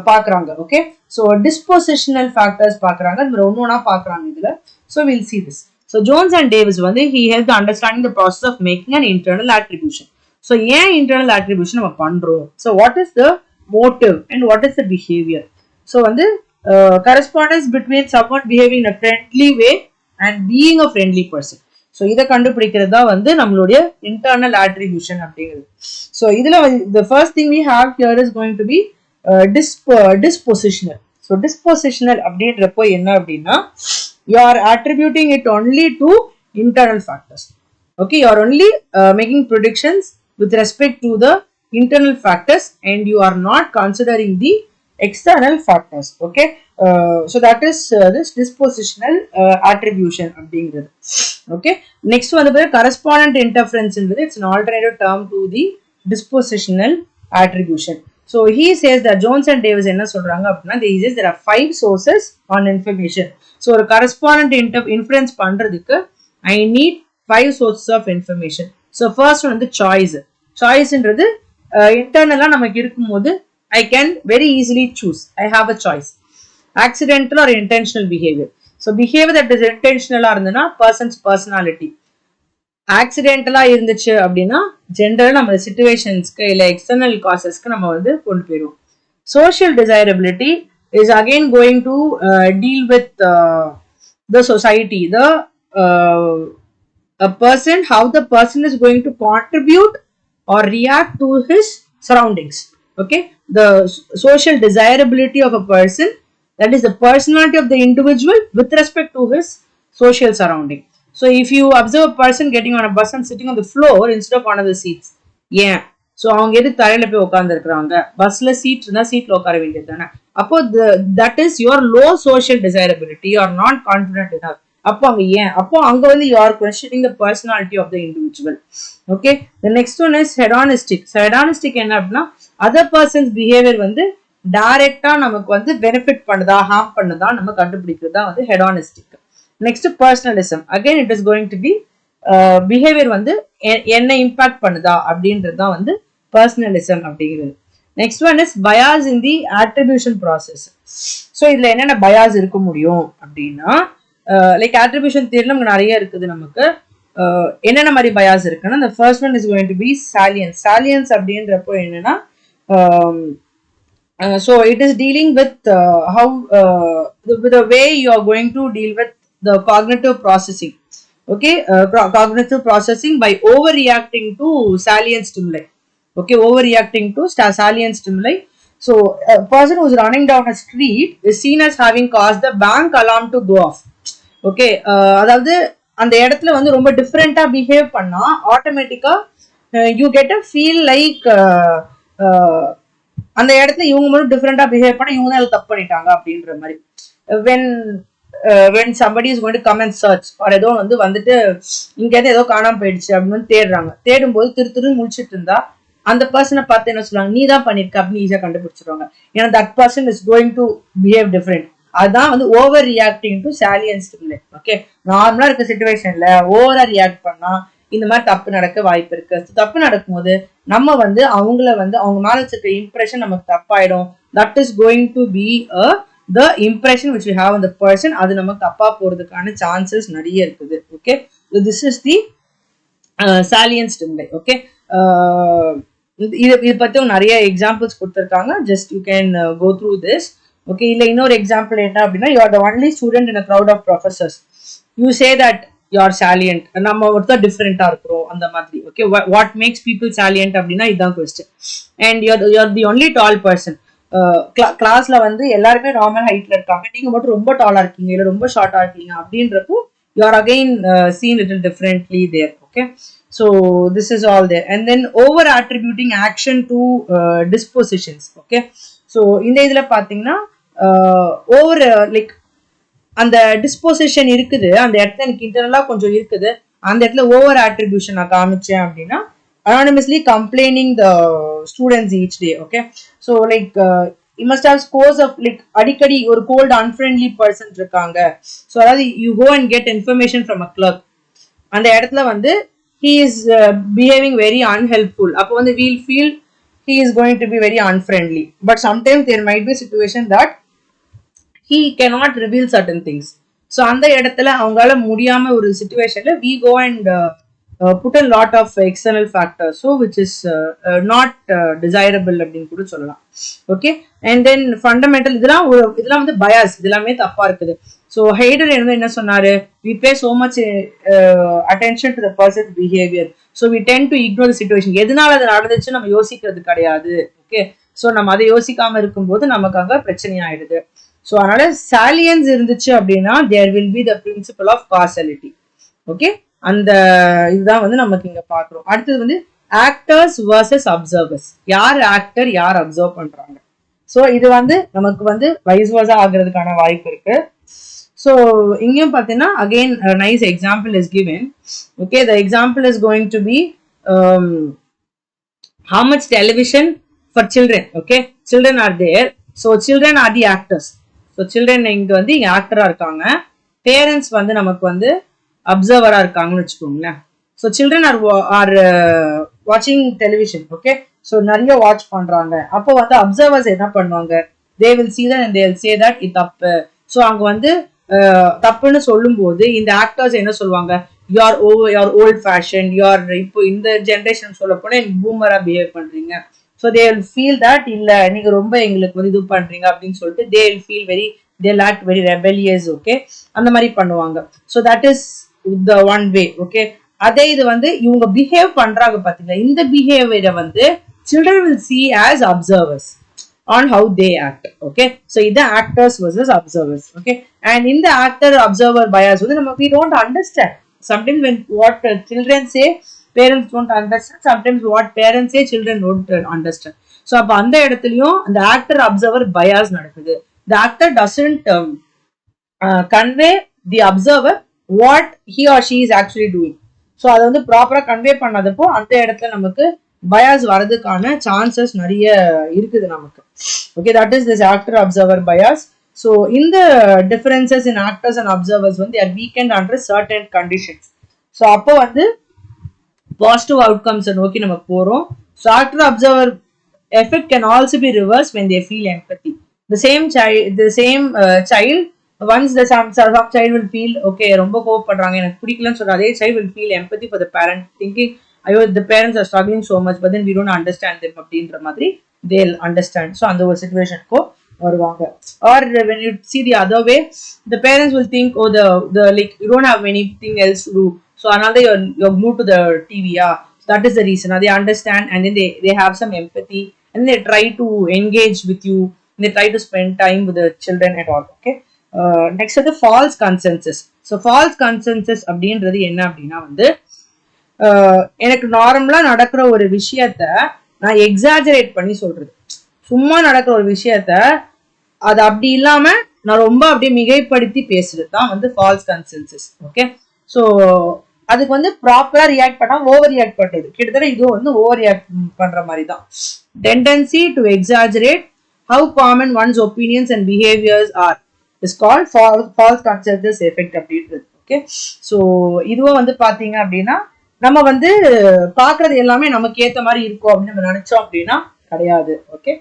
பார்க்குறாங்க. Okay, so டிஸ்போசிஷனல் factors பார்க்குறாங்க, இந்த ஒன்னொன்னா பார்க்குறாங்க இதுல. So will see this. So Jones and Davis வந்து he helped understanding the process of making an internal attribution. So ஏன் இன்டர்னல் attribution நம்ம பண்றோம்? So what is the motive and what is the behavior. So வந்து correspondence between someone behaving in a friendly way and being a friendly person. So இதை கண்டுபிடிக்கிறது தான் வந்து நம்மளுடைய internal attribution அப்படிங்கிறது. ஸோ இதில் the first thing we have here is going to be dispositional. So dispositional அப்படின்றப்போ என்ன அப்படின்னா you are attributing it only to internal factors. Okay, you are only making predictions with respect to the internal factors and you are not considering the external factors. Okay, so that is this dispositional attribution அப்படிங்கிறது. Okay, next வந்து correspondent interference ன்றது it's an alternative term to the dispositional attribution. So he says that Jones and Davis என்ன சொல்றாங்க அப்படின்னா they says there are 5 sources on information. So ஒரு correspondent inference பண்றதுக்கு I need 5 sources of information. So first one வந்து choice. Choiceன்றது இன்டர்னலா நமக்கு இருக்கும்போது I can very easily choose. I have a choice. Accidental or intentional behavior. So behavior that is intentional இருந்ததுன்னா person's personality. ஆக்சிடென்டலா இருந்துச்சு அப்படின்னா ஜென்ரலா நம்ம சிச்சுவேஷன்ஸ்க்கு இல்லை எக்ஸ்டர்னல் காசஸ்க்கு நம்ம வந்து கொண்டு போயிடுவோம். Social desirability is again going to deal with the society, a person, how the person is going to contribute or react to his surroundings. Okay, the social desirability of a person, that is the personality of the individual with respect to his social surrounding. So if you observe a person getting on a bus and sitting on the floor instead of one of the seats, yeah, so அவங்க எதுக்கு தரையில போய் உட்கார்ந்து இருக்கிறாங்க, பஸ்ல seat இருந்தா சீட்ல உட்கார வேண்டியது தானே. அப்போ that is your low social desirability, you are not confident enough. அப்போ அங்க ஏன், அப்போ அங்க வந்து you are questioning the personality of the individual. Okay, the next one is hedonistic. So hedonistic என்ன அப்படின்னா other person's behavior வந்து டைரக்டா நமக்கு வந்து பெனிஃபிட் பண்ணுதா ஹார்ம் பண்ணுதா நம்ம கண்டுபிடிக்கிறது தான் வந்து hedonistic. Next personalism, again it is going to be behaviour வந்து என்ன இம்பாக்ட் பண்ணுதா அப்படின்றது தான் வந்து பர்சனலிசம் அப்படிங்கிறது. Next one is bias in the attribution process. So இதுல என்னென்ன பயாஸ் இருக்க முடியும் அப்படின்னா லைக் ஆட்ரிபியூஷன் தியரில நமக்கு நிறைய இருக்குது. நமக்கு என்னென்ன மாதிரி பயாஸ் இருக்குன்னா the first one is going to be salience. Salience அப்படின்றப்போ என்னன்னா so it is dealing with how the way you are going to deal with the cognitive processing. Okay, cognitive processing by overreacting to salient stimuli. Okay, overreacting to salient stimuli. So a person who is running down a street is seen as having caused the bank alarm to go off. Okay, அதாவது அந்த இடத்துல வந்து ரொம்ப டிஃப்ரெண்டா behave பண்ணா ஆட்டோமேட்டிக்கா you get a feel like அந்த இடத்துல இவங்க மட்டும் டிஃப்ரெண்டா பிஹேவ் பண்ணா இவங்க தான் தப்பு பண்ணிட்டாங்க அப்படின்ற மாதிரி. when somebody is going to come and search or ஏதோ வந்துட்டு இங்க ஏதோ காணாம போயிடுச்சு அப்படின்னு தேடுறாங்க. தேடும்போது திரு முடிச்சிட்டு இருந்தா அந்த பர்சனை பார்த்து என்ன சொல்லுவாங்க, நீ தான் பண்ணிருக்க அப்படின்னு ஈஸியா கண்டுபிடிச்சிருவாங்க. ஏன்னா that person is going to behave different. அதுதான் வந்து over reacting to salience stimuli. Okay, நார்மலா இருக்க சிச்சுவேஷன்ல ஓவரா ரியாக்ட் பண்ணா இந்த மாதிரி தப்பு நடக்க வாய்ப்பு இருக்கு. தப்பு நடக்கும்போது நம்ம வந்து அவங்கள வந்து அவங்க மேல வச்சிருக்க இம்ப்ரெஷன் நமக்கு தப்பாயிடும். That is going to be the impression which we have on the person, அது நமக்கு தப்பா போறதுக்கான சான்சஸ் நிறைய இருக்குது. Okay, so this is the salient stimuli. Okay, இது பத்தி நிறைய எக்ஸாம்பிள்ஸ் கொடுத்திருக்காங்க. Just you can go through this. Okay, இல்ல இன்னொரு எக்ஸாம்பிள் என்ன அப்படின்னா you are the only student in a crowd of professors. You say that you are salient. நம்ம ஒருத்தர் டிஃப்ரெண்டா இருக்கிறோம் அந்த மாதிரி. Okay, what makes people salient அப்படின்னா இதுதான் question. and you are the only tall person. கிளாஸ்ல வந்து எல்லாருமே நார்மல் ஹைட்ல இருக்காங்க, நீங்க மட்டும் ரொம்ப டாலா இருக்கீங்க இல்ல ரொம்ப ஷார்ட்டா இருக்கீங்க அப்படின்றப்போ you are again seen little differently there. Okay, so this is all there. And then over attributing action to dispositions. Okay, so இந்த இதுல பாத்தீங்கன்னா over like அந்த டிஸ்போசிஷன் இருக்குது, அந்த இடத்துல எனக்கு இன்டர்னலா கொஞ்சம் இருக்குது, அந்த இடத்துல ஓவர் ஆட்ரிபியூஷன் நான் காமிச்சேன் அப்படின்னா anonymously complaining the students each day. Okay, so like you must have scores of like adikadi or cold unfriendly person irukanga. So adha you go and get information from a clerk, and இடத்துல வந்து he is behaving very unhelpful. அப்போ வந்து we'll feel he is going to be very unfriendly. But sometimes there might be a situation that he cannot reveal certain things. So அந்த இடத்துல அவங்களால முடியாம ஒரு சிச்சுவேஷன்ல we go and put a lot of external factors, so which is not desirable அப்படின்னு கூட சொல்லலாம். Okay, and then fundamental இதெல்லாம் வந்து பயாஸ், இதெல்லாமே தப்பா இருக்குது. ஸோ ஹைடர் என்ன சொன்னாரு, we pay so much attention to the person's behavior, so we tend to ignore the situation. எதனால அது நடந்துச்சு நம்ம யோசிக்கிறது கிடையாது. ஓகே, ஸோ நம்ம அதை யோசிக்காம இருக்கும்போது நமக்கு அங்க பிரச்சனை ஆயிடுது. ஸோ அதனால சாலியன்ஸ் இருந்துச்சு அப்படின்னா there will be the principle of causality. Okay, அந்த இதுதான் வந்து நமக்கு இங்க பாக்குறோம். அடுத்தது வந்து ஆக்டர்ஸ் வர்சஸ் அப்சர்வர்ஸ், யார் ஆக்டர் யார் அப்சர்வ் பண்றாங்க. ஸோ இது வந்து நமக்கு வந்து வைஸ் வர்சா ஆகுறதுக்கான வாய்ப்பு இருக்கு. ஸோ இங்கேயும் பார்த்தீங்கன்னா again nice example is given. Okay, the example is going to be how much television for children. Okay, children are there, so children are the actors. So children இங்க வந்து இங்க ஆக்டரா இருக்காங்க, parents வந்து நமக்கு வந்து அப்சர்வரா இருக்காங்கன்னு வச்சுக்கோங்களேன். ஸோ சில்ட்ரன் ஆர் வாட்சிங் டெலிவிஷன். ஓகே, ஸோ நிறைய வாட்ச் பண்றாங்க. அப்போ வந்து அப்சர்வர்ஸ் என்ன பண்ணுவாங்க, they will see that and they will say that இது தப்பு. ஸோ அங்க வந்து தப்புன்னு சொல்லும் போது இந்த ஆக்டர்ஸ் என்ன சொல்லுவாங்க, யூஆர் ஓல்ட் ஃபேஷன், யூஆர் இப்போ இந்த ஜென்ரேஷன் சொல்ல போனா பூமரா பிஹேவ் பண்றீங்க. So they will feel that இல்ல நீங்க ரொம்ப எங்களுக்கு வந்து இது பண்றீங்க அப்படின்னு சொல்லிட்டு தே will feel they act very rebellious. Okay, அந்த மாதிரி பண்ணுவாங்க. So that is the one way. Okay, அதே இது வந்து இவங்க பிஹேவ் பண்றாங்க பாத்தீங்களா, இந்த பிஹேவியரை வந்து children will see as observers on how they act. Okay, so இது actors versus observers. Okay, and in the actor observer bias வந்து நம்ம we don't understand. Sometimes when what children say parents don't understand, sometimes what parents say children don't understand. So அப்ப அந்த இடத்துலயும் அந்த actor observer bias நடக்குது. The actor doesn't convey the observer what he or she is actually doing. So அதை வந்து ப்ராப்பரா convey பண்ணாதப்போ அந்த இடத்துல நமக்கு பயாஸ் வரதுக்கான சான்சஸ் நிறைய இருக்குது நமக்கு. Okay, that is this actor observer bias. So இந்த differences in actors and observers வந்து are weakened under certain conditions. So அப்போ வந்து பாசிட்டிவ் அவுட்கம்ஸை நோக்கி நம்ம போறோம். So actor observer effect can also be reverse when they feel empathy. The same child once some child will feel okay, ரொம்ப கோவப்படுறாங்க எனக்கு பிடிக்கலன்னு சொல்ற அதே child will feel empathy for the parent, thinking ஐயோ the parents are struggling so much but then we don't understand them அப்படின்ற மாதிரி they'll understand. So அந்த ஒரு சிச்சுவேஷனுக்கு வருவாங்க. Or when you see the other way, the parents will think oh the like you don't have anything else to do, so another you're glued to the TV. That is the reason. They understand and then they have some empathy and they try to engage with you. They try to spend time with the children and all. Okay, next is the false consensus. So false consensus அப்படின்றது என்ன அப்படின்னா வந்து எனக்கு நார்மலா நடக்கிற ஒரு விஷயத்த நான் எக்ஸாஜரேட் பண்ணி சொல்றது. சும்மா நடக்கிற ஒரு விஷயத்த அது அப்படி இல்லாம நான் ரொம்ப அப்படியே மிகைப்படுத்தி பேசுறது தான் வந்து ஃபால்ஸ் கன்சென்சஸ். ஓகே, ஸோ அதுக்கு வந்து ப்ராப்பரா ரியாக்ட் பண்ணா ஓவர் ரியாக்ட் பண்றது, கிட்டத்தட்ட இதுவும் வந்து ஓவர் ரியாக்ட் பண்ற மாதிரி தான். Tendency to exaggerate how common one's opinions and behaviors are is called false consensus effect அப்படின்றது. ஓகே, ஸோ இதுவும் வந்து பாத்தீங்க அப்படின்னா நம்ம வந்து பாக்குறது எல்லாமே நமக்கு ஏத்த மாதிரி இருக்கும் அப்படின்னு நம்ம நினைச்சோம் அப்படின்னா கிடையாது. ஓகே,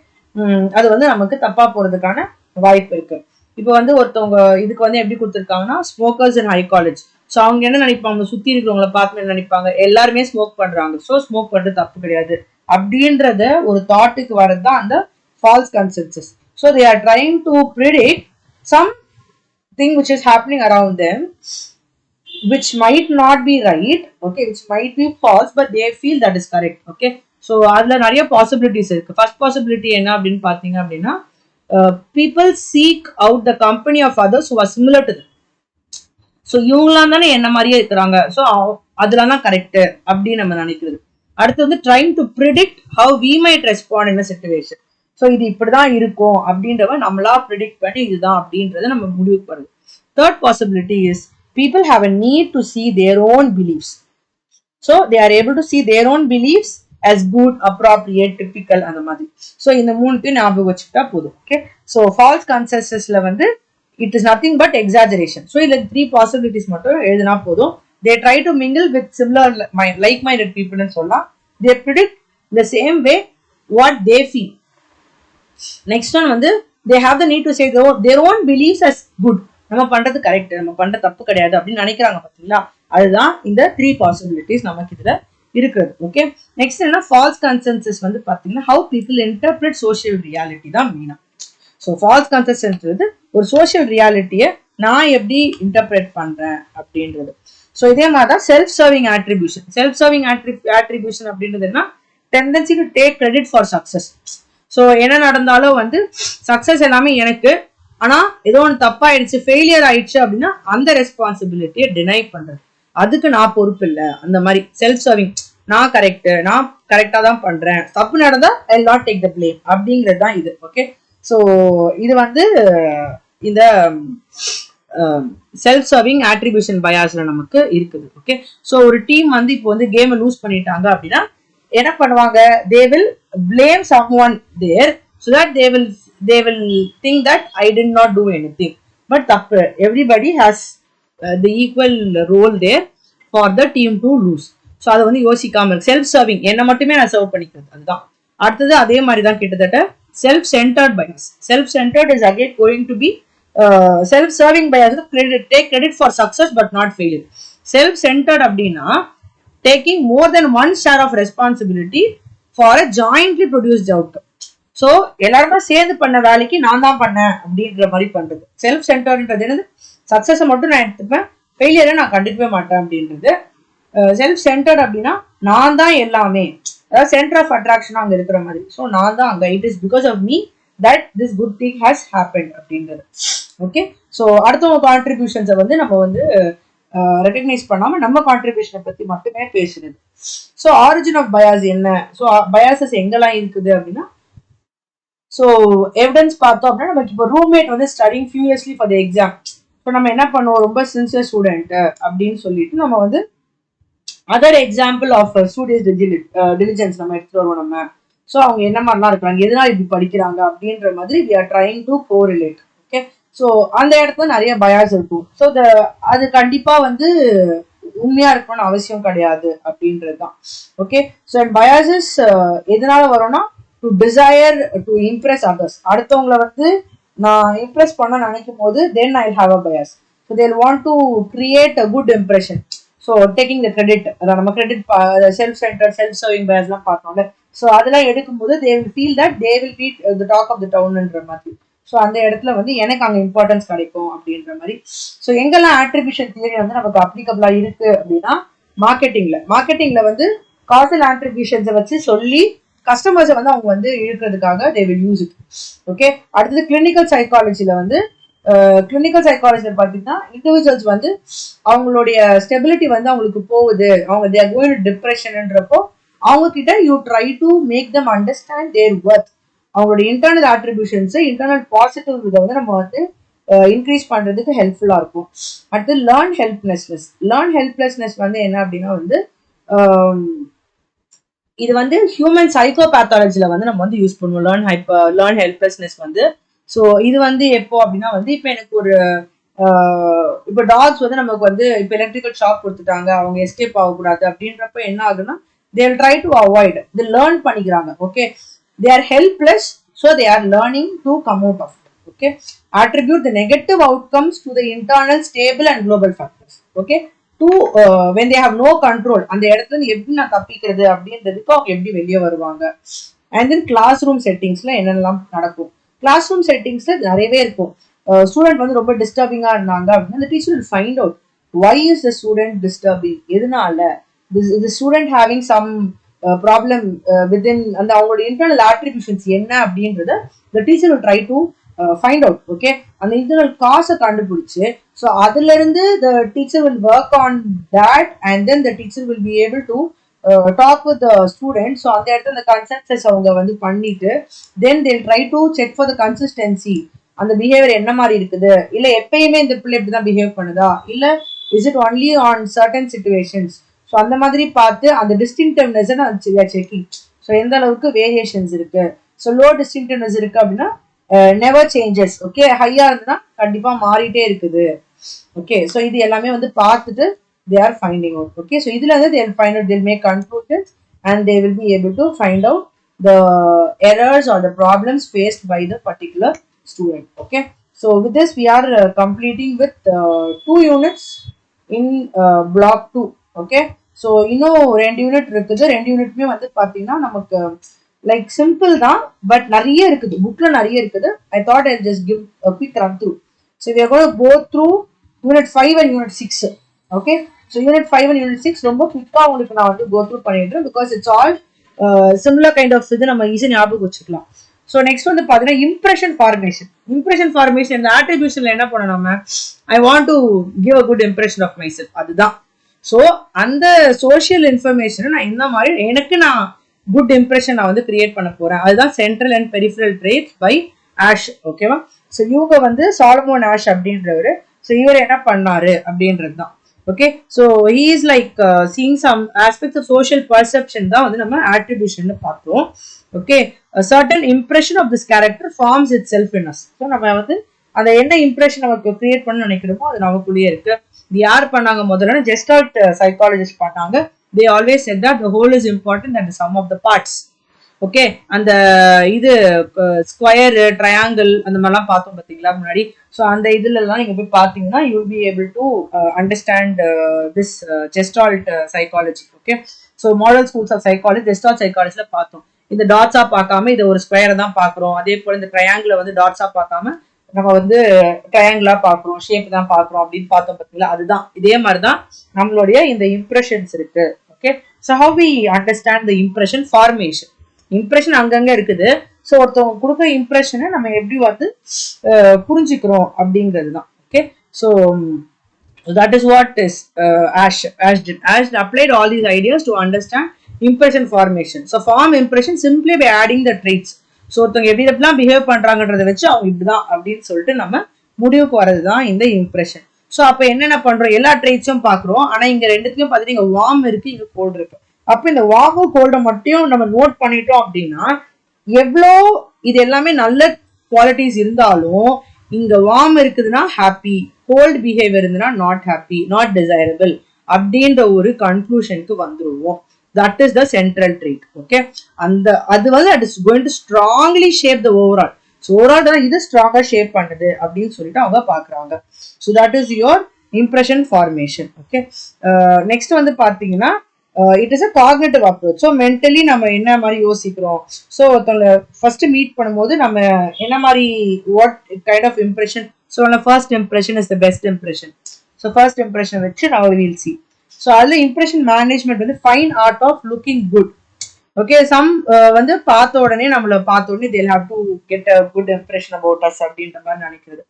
அது வந்து நமக்கு தப்பா போறதுக்கான வாய்ப்பு இருக்கு. இப்போ வந்து ஒருத்தவங்க இதுக்கு வந்து எப்படி கொடுத்துருக்காங்கன்னா ஸ்மோக்கர்ஸ் இன் ஹை காலேஜ். ஸோ அவங்க என்ன நினைப்பாங்க, சுத்தி இருக்கிறவங்கள பார்த்து என்ன நினைப்பாங்க, எல்லாருமே ஸ்மோக் பண்றாங்க, ஸோ ஸ்மோக் பண்றது தப்பு கிடையாது அப்படின்றத ஒரு தாட்டுக்கு வரதுதான் அந்த false consensus. So they are trying to predict something which is happening around them which might not be right. Okay, which might be false but they feel that is correct. Okay, so அதுல நிறைய possibilities இருக்கு. First possibility என்ன அப்படின்னு பாத்தீங்க அப்படின்னா people seek out the company of others who are similar to them. So இவங்களாம் தானே என்ன மாதிரியே இருக்கிறாங்க, ஸோ அதுல தான் கரெக்ட் அப்படின்னு நம்ம நினைக்கிறது. அடுத்து வந்து trying to predict how we might respond in a situation. So இது இப்படிதான் இருக்கும் அப்படின்றவ நம்மளா ப்ரிடிக்ட் பண்ணி இதுதான் அப்படின்றத நம்ம முடிவு பண்ணுது. Third possibility is people have a need to see their own beliefs. So they are able to see their own beliefs as good, appropriate, typical அந்த மாதிரி. ஸோ இந்த மூணுத்தையும் ஞாபகம் வச்சுக்கிட்டா போதும். ஓகே, ஸோ ஃபால்ஸ் கன்சென்சஸ்ல வந்து it is nothing but exaggeration. So இதுல 3 பாசிபிலிட்டிஸ் மட்டும் எழுதினா போதும். They try to mingle with similar like minded பீப்புள்னு சொல்லலாம். They predict the same way what they feel. Next one வந்து they have the need to say their own beliefs as good. நம்ம பண்றது correct, நம்ம பண்ற தப்பு கிடையாது அப்படின்னு நினைக்கிறாங்க பாத்தீங்களா. அதுதான் இந்த 3 பாசிபிலிட்டிஸ் நமக்கு இதுல இருக்கிறது. ஓகே, நெக்ஸ்ட் என்ன ஃபால்ஸ் கன்சென்சஸ் வந்து பாத்தீங்கன்னா how people interpret social reality தான் மெயினா. ஸோ ஃபால்ஸ் கன்சென்சஸ் ஒரு சோஷியல் ரியாலிட்டியை நான் எப்படி இன்டர்பிரேட் பண்றேன் அப்படின்றது. ஸோ இதே மாதிரி தான் self serving attribution. Self serving attribution அப்படின்றது என்ன, tendency to take credit for success. So என்ன நடந்தாலும் வந்து சக்சஸ் எல்லாமே எனக்கு, ஆனா ஏதோ ஒன்று தப்பாயிடுச்சு, ஃபெயிலியர் ஆயிடுச்சு அப்படின்னா அந்த ரெஸ்பான்சிபிலிட்டியை டினை பண்றது, அதுக்கு நான் பொறுப்பு இல்லை. அந்த மாதிரி செல்ஃப் சர்விங், நான் கரெக்டா தான் பண்றேன், தப்பு நடந்தா I will not take the blame அப்படிங்கிறது தான் இது. ஓகே, ஸோ இது வந்து இந்த செல்ஃப் சர்விங் ஆட்ரிபியூஷன் பயாஸ்ல நமக்கு இருக்குது. ஓகே, ஸோ ஒரு டீம் வந்து இப்போ வந்து கேமை லூஸ் பண்ணிட்டாங்க அப்படின்னா என்ன பண்ணுவாங்க, they will blame someone there so that they will think that I did not do anything. But everybody has the equal role there for the team to lose. So அதை வந்து யோசிக்காம செல்ஃப் சர்விங், என்ன மட்டுமே நான் serve பண்ணிக்கிறது, அதுதான். அடுத்தது அதே மாதிரி தான் கிட்டத்தட்ட self centered bias. Self centered is again going to be self serving bias, take credit for success but not failure. Self centered அப்படின்னா taking more than one share of responsibility for a jointly produced outcome. So எல்லாருமே சேர்ந்து பண்ண வேலைக்கு நான் தான் பண்ணேன் அப்படின்ற மாதிரி பண்றது. செல்ஃப் சென்டர்ன்றது என்னது, சக்சஸை மட்டும் நான் எடுத்துப்பேன், ஃபெயிலியரை நான் கண்டுக்கவே மாட்டேன் அப்படின்றது. செல்ஃப் சென்டர்ட் அப்படின்னா நான் தான் எல்லாமே, அதாவது சென்டர் ஆஃப் அட்ராக்ஷன் அங்க இருக்கிற மாதிரி. ஸோ நான் தான் அங்க, it is because of me that this good thing has happen அப்படின்றது. ஓகே, ஸோ அடுத்தவங்க கான்ட்ரிபியூஷன்ஸை வந்து நம்ம வந்து ரெகக்னைஸ் பண்ணாம நம்ம கான்ட்ரிபியூஷனை பத்தி மட்டுமே பேசுறது. ஸோ ஆரிஜின் ஆஃப் பயாஸ் என்ன, ஸோ பயாசஸ் எங்கெல்லாம் இருக்குது அப்படின்னா, ஸோ எவிடன்ஸ் பார்த்தோம் அப்படின்னா நமக்கு இப்போ ரூம்மேட் வந்து studying furiously for the exam. So நம்ம என்ன பண்ணுவோம், ரொம்ப சின்சியர் ஸ்டூடெண்ட் அப்படின்னு சொல்லிட்டு நம்ம வந்து other example of students diligence நம்ம எடுத்துட்டு வருவோம் நம்ம. ஸோ அவங்க என்ன மாதிரிலாம் இருக்கிறாங்க, எதனால இப்படி படிக்கிறாங்க அப்படின்ற மாதிரி we are trying to correlate. Okay, so அந்த இடத்துல நிறைய பயாஸ் இருக்கும். ஸோ அது கண்டிப்பா வந்து உண்மையா இருக்கணும்னு அவசியம் கிடையாது அப்படின்றது தான். ஓகே, ஸோ பயாசஸ் எதனால வரும்னா to desire to impress others. அடுத்தவங்களை வந்து நான் இம்ப்ரெஸ் பண்ண நினைக்கும் போது then I have a bias. So they want to create a good impression. So taking the credit, அதான் நம்ம credit self centre self serving பயாஸ்லாம் பார்த்தோம்ல. ஸோ அதெல்லாம் எடுக்கும்போது they will feel that they will beat the talk of the டவுன்ன்ற மாதிரி. So அந்த இடத்துல வந்து எனக்கு அங்கே இம்பார்ட்டன்ஸ் கிடைக்கும் அப்படின்ற மாதிரி. ஸோ எங்கெல்லாம் ஆட்ரிபியூஷன் தியரி வந்து நமக்கு அப்ளிகபிளா இருக்கு அப்படின்னா மார்க்கெட்டிங்ல வந்து காசல் ஆட்ரிபியூஷன்ஸை வச்சு சொல்லி கஸ்டமர்ஸை வந்து அவங்க வந்து இழுக்கிறதுக்காக they will use it. Okay, அடுத்தது கிளினிக்கல் சைக்காலஜில பார்த்தீங்கன்னா இண்டிவிஜுவல்ஸ் வந்து அவங்களுடைய ஸ்டெபிலிட்டி வந்து அவங்களுக்கு போகுது, அவங்க தே ஆர் கோயிங் டு டிப்ரெஷன்ன்றப்போ அவங்க கிட்ட you try to make them understand their worth. அவங்களுடைய இன்டர்னல் ஆட்ரிபியூஷன்ஸ், இன்டர்னல் பாசிட்டிவ் இதை வந்து நம்ம வந்து இன்க்ரீஸ் பண்றதுக்கு ஹெல்ப்ஃபுல்லா இருக்கும். அடுத்து லேர்ன் ஹெல்ப்லெஸ்னஸ் வந்து என்ன அப்படின்னா வந்து இது வந்து ஹியூமன் சைக்கோபேத்தாலஜில வந்து நம்ம வந்து யூஸ் பண்ணுவோம் லேர்ன் ஹெல்ப்லெஸ்னஸ் வந்து. ஸோ இது வந்து எப்போ அப்படின்னா வந்து இப்போ எனக்கு ஒரு இப்போ டாக்ஸ் வந்து நமக்கு வந்து இப்போ எலக்ட்ரிக்கல் ஷாக் கொடுத்துட்டாங்க, அவங்க எஸ்கேப் ஆகக்கூடாது அப்படின்றப்ப என்ன ஆகுதுன்னா they will try to avoid, they learn பண்ணிக்கிறாங்க. Okay, they are helpless, so they are learning to come out of it. Okay, attribute the negative outcomes to the internal stable and global factors. Okay, to when they have no control, அந்த இடத்துல எப்படி நான் தப்பிக்கிறது அப்படின்றதுக்கு அவங்க எப்படி வெளியே வருவாங்க. அண்ட் தென் கிளாஸ் ரூம் செட்டிங்ஸ்ல என்னெல்லாம் நடக்கும், கிளாஸ் ரூம் செட்டிங்ஸ்ல நிறையவே இருக்கும். ஸ்டூடெண்ட் வந்து ரொம்ப டிஸ்டர்பிங்கா இருந்தாங்க அப்படின்னா the teacher will find out why is the student disturbing, எதனால the student having some problem within அந்த அவங்களோட internal attributions என்ன அப்படின்றத the teacher will try to find out. Okay, அந்த internal cause கண்டுபிடிச்சு ஸோ அதுல இருந்து the teacher will work on that and then the teacher will be able to talk with the student. So அந்த இடத்துல அந்த consensus அவங்க வந்து பண்ணிட்டு then they'll try to check for the consistency, அந்த பிஹேவியர் என்ன மாதிரி இருக்குது, இல்ல எப்பயுமே இந்த பிள்ளை இப்படிதான் பிஹேவ் பண்ணுதா, இல்ல is it only on certain situations. So அந்த மாதிரி பார்த்து அந்த டிஸ்டிங்டிவ்னஸ் செக்கிங். ஸோ எந்த அளவுக்கு வேரியேஷன்ஸ் இருக்கு. ஸோ லோ டிஸ்டிங்டிவ்னஸ் இருக்கு அப்படின்னா நெவர் சேஞ்சஸ். ஓகே, ஹையா இருந்ததுன்னா கண்டிப்பா மாறிட்டே இருக்குது. ஓகே, ஸோ இது எல்லாமே வந்து பார்த்துட்டு they are finding out. Okay, so இதுல வந்து they'll find out, they'll make conclusions and they will be able to find out the errors or the problems faced by the particular student. Okay, So with this we are completing with 2 units in block 2. Okay, so இன்னும் 2 unit இருக்குது. 2 யூனிட்மே வந்து பாத்தீங்கன்னா நமக்கு like simple தான், but நிறைய இருக்குது, புக்ல நிறைய இருக்குது. I thought I'll just give a quick run through. So we are going to go through unit 5 and unit 6. Okay, so unit 5 and unit 6 ரொம்ப குவிக்கா உங்களுக்கு நான் வந்து go through பண்ணிடுறேன், because it's all similar kind of இது நம்ம ஈஸியா ஞாபகம் வச்சுக்கலாம். ஸோ நெக்ஸ்ட் வந்து பார்த்தீங்கன்னா இம்ப்ரெஷன் ஃபார்மேஷன். இம்ப்ரெஷன் ஃபார்மேஷன் இந்த ஆட்ரிபியூஷன்ல என்ன பண்ணணும், நம்ம I want to give a good impression of myself, அதுதான். ஸோ அந்த சோஷியல் இன்ஃபர்மேஷனை நான் இந்த மாதிரி எனக்கு நான் குட் இம்ப்ரெஷன் நான் வந்து கிரியேட் பண்ண போறேன். அதுதான் central and peripheral traits by Asch. ஓகேவா? ஸோ இவங்க வந்து சாலமோன் ஆஷ் அப்படின்றவர். ஸோ இவர் என்ன பண்ணாரு அப்படின்றது தான். Okay, so he is like seeing some aspects of social perception தான் வந்து நம்ம ஆட்ரிபியூஷன் பார்த்தோம். Okay, a certain impression of this character forms itself in us. So நம்ம வந்து அந்த என்ன இம்ப்ரெஷன் நமக்கு கிரியேட் பண்ண நினைக்கிறோமோ அது நமக்குள்ளேயே இருக்கு. இது யார் பண்ணாங்க முதல்ல? ஜெஸ்டால்ட் சைக்காலஜிஸ்ட் பண்ணாங்க. they always said that the whole is important than the sum of the parts. Okay, அந்த இது ஸ்கொயர் ட்ரையாங்கிள் அந்த மாதிரிலாம் பார்த்தோம் பார்த்தீங்களா முன்னாடி. ஸோ அந்த இதுல எல்லாம் நீங்க போய் பார்த்தீங்கன்னா you will be able to understand this gestalt psychology. Okay, so model schools of psychology gestalt சைக்காலஜில பார்த்தோம். இந்த டாட்ஸா பார்க்காம இதை ஒரு ஸ்கொயரை தான் பாக்குறோம். அதே போல இந்த ட்ரையாங்கிளை வந்து டாட்ஸா பார்க்காம நம்ம வந்து ட்ரையாங்கிளா பாக்குறோம், ஷேப் தான் பாக்குறோம் அப்படின்னு பார்த்தோம் பார்த்தீங்களா. அதுதான் இதே மாதிரிதான் நம்மளுடைய இந்த இம்ப்ரெஷன்ஸ் இருக்கு. Okay, so how we understand the impression formation. Impression அங்கங்க இருக்குது. ஸோ ஒருத்தவங்க கொடுக்குற இம்ப்ரெஷனை நம்ம எப்படி வந்து புரிஞ்சுக்கிறோம் அப்படிங்கிறது தான். Okay, so that is what is Ash did. Ash applied all these ideas to understand impression formation. So form impression simply by adding the traits. So ஒருத்தவங்க எப்படி எப்படிலாம் பிஹேவ் பண்றாங்கன்றதை வச்சு அவங்க இப்படிதான் அப்படின்னு சொல்லிட்டு நம்ம முடிவுக்கு வர்றதுதான் இந்த இம்ப்ரெஷன். ஸோ அப்ப என்னென்ன பண்றோம், எல்லா ட்ரெயிட்ஸும் பாக்குறோம். ஆனா இங்க ரெண்டுத்தையும் பாத்தீங்கன்னா இங்க வார்ம் இருக்கு, இங்க கோல்டு இருக்கு. அப்ப இந்த வார்மும் கோல்டை மட்டும் நம்ம நோட் பண்ணிட்டோம் அப்படின்னா எவ்வளோ இது எல்லாமே நல்ல குவாலிட்டிஸ் இருந்தாலும் இங்க வார்ம் இருக்குதுன்னா ஹாப்பி, கோல்டு பிஹேவியர் இருந்ததுன்னா நாட் ஹாப்பி, நாட் டிசைரபிள் அப்படின்ற ஒரு கன்க்ளூஷனுக்கு வந்துருவோம். That is the central trait. Okay, and அது வந்து that is going to strongly shape the overall. So overall தான் இது ஸ்ட்ராங்கா ஷேப் பண்ணுது அப்படின்னு சொல்லிட்டு அவங்க பாக்குறாங்க. So that is your impression formation. Okay, next வந்து பாத்தீங்கன்னா it is a cognitive approach. So mentally நம்ம என்ன மாதிரி யோசிக்கிறோம். So ஒருத்தவங்க ஃபர்ஸ்ட் மீட் பண்ணும்போது நம்ம என்ன மாதிரி what kind of impression. So the first impression is the best impression. So first impression வச்சு now we will see. So அதுல இம்ப்ரெஷன் மேனேஜ்மெண்ட் வந்து fine art of looking good. Okay, some வந்து பார்த்த உடனே நம்மள பார்த்த உடனே they'll have to get a good impression about us அப்படின்ற மாதிரி நினைக்கிறது.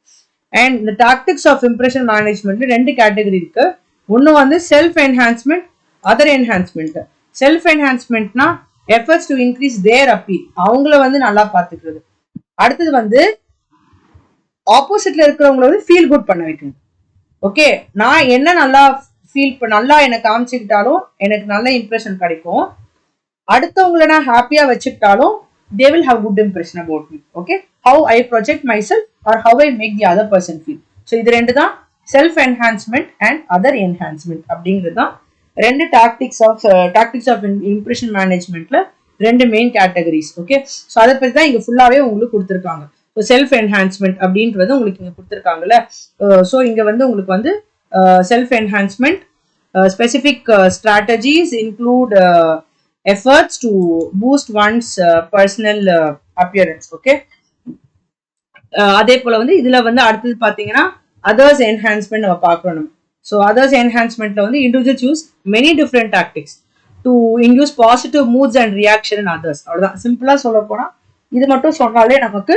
அண்ட் இந்த டாக்டிக்ஸ் ஆஃப் இம்ப்ரெஷன் மேனேஜ்மெண்ட்ல ரெண்டு கேட்டகரி இருக்கு. ஒன்னு வந்து self enhancement, other enhancement. Self என்ஹான்ஸ்மெண்ட்னா efforts to increase their appeal, அவங்கள வந்து நல்லா பார்த்துக்கிறது. அடுத்தது வந்து ஆப்போசிட்ல இருக்கிறவங்கள வந்து ஃபீல் குட் பண்ண வைக்கணும். ஓகே, நான் என்ன நல்லா நல்லா எனக்கு காமிச்சுக்கிட்டாலும் எனக்கு நல்ல இம்ப்ரெஷன் கிடைக்கும். அடுத்தவங்களை நான் ஹாப்பியா வச்சுக்கிட்டாலும் they will have good impression about me. Okay, how I project myself or how I make the other person feel. So இது ரெண்டு தான் self enhancement and other enhancement அப்படிங்கிறது தான் ரெண்டு டாக்டிக்ஸ் ஆஃப் இம்ப்ரெஷன் மேனேஜ்மெண்ட்ல ரெண்டு மெயின் கேட்டகரிஸ். ஓகே, ஸோ அதை பத்தி தான் இங்க ஃபுல்லாவே உங்களுக்கு கொடுத்துருக்காங்க. செல்ஃப் என்ஹான்ஸ்மெண்ட் அப்படின்றது உங்களுக்கு இங்க கொடுத்துருக்காங்கல்ல. ஸோ இங்க வந்து உங்களுக்கு வந்து self-enhancement, specific strategies include efforts to boost one's personal appearance. Okay, அதே போல வந்து இதுல வந்து அடுத்தது பாத்தீங்கன்னா others enhancement நம்ம பார்க்கணும். So others enhancementல வந்து individuals choose many different tactics to induce positive moods and reaction in others. அவ்வளவுதான், சிம்பிளா சொல்ல போனா இது மட்டும் சொன்னாலே நமக்கு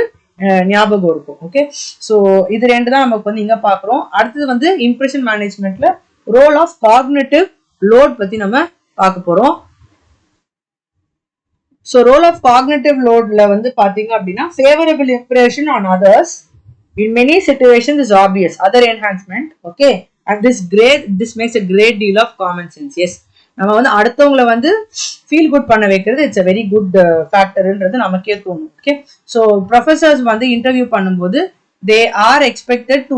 ஞாபகம் இருக்கும். ஓகே, ஸோ இது ரெண்டு தான் நமக்கு வந்து இங்க பாக்குறோம். அடுத்தது வந்து இம்ப்ரெஷன் மேனேஜ்மெண்ட்ல ரோல் ஆஃப் காக்னிட்டிவ் லோட் பத்தி நம்ம பார்க்க போறோம். ஸோ ரோல் ஆஃப் காக்னிட்டிவ் லோட்ல வந்து பாத்தீங்க அப்படின்னா favourable impression on others in many situations is obvious, other enhancement. Okay, and this makes a great deal of common sense. Yes, நம்ம வந்து அடுத்தவங்களை வந்து ஃபீல் குட் பண்ண வைக்கிறது இட்ஸ் அ வெரி குட் ஃபேக்டர்ன்றது நமக்கே தோணும். ஓகே, ஸோ ப்ரொஃபசர்ஸ் வந்து interview பண்ணும்போது they are expected to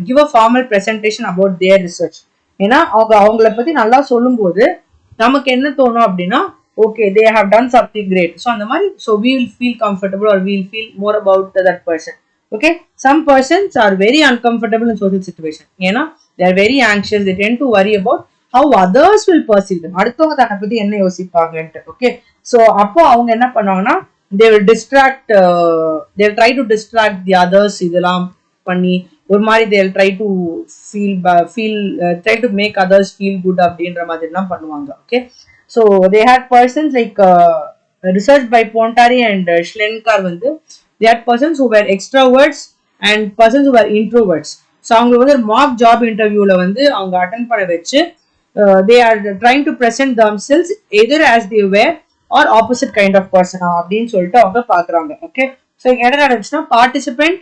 give a formal presentation about their research. ஏன்னா அவங்கள பத்தி நல்லா சொல்லும் போது நமக்கு என்ன தோணும் அப்படின்னா okay they have done something great. So அந்த மாதிரி so we will feel comfortable or we will feel more about that person. Okay, some persons are very uncomfortable in social situation. ஏன்னா they are very anxious, they tend to worry about how others will perceive them. அடுத்தவங்க தன்னை பத்தி என்ன யோசிப்பாங்கன்ட்டு. Okay, so அப்போ அவங்க என்ன பண்ணுவாங்கன்னா they will distract, they will try to distract the others. இதெல்லாம் பண்ணி ஒரு மாதிரி they will try to try to make others feel good அப்படின்ற மாதிரி எல்லாம் பண்ணுவாங்க. Okay, so they had persons like research by Pontari and Schlenkar வந்து they had persons who were extroverts and persons who were introverts. So அவங்க வந்து Mach job இன்டர்வியூல வந்து அவங்க அட்டன் பண்ண வச்சு they are trying to present themselves either as they were or opposite kind of person அப்படின்னு சொல்லிட்டு அவங்க பாக்குறாங்க. ஓகே, ஸோ என்ன நடந்துச்சுன்னா participant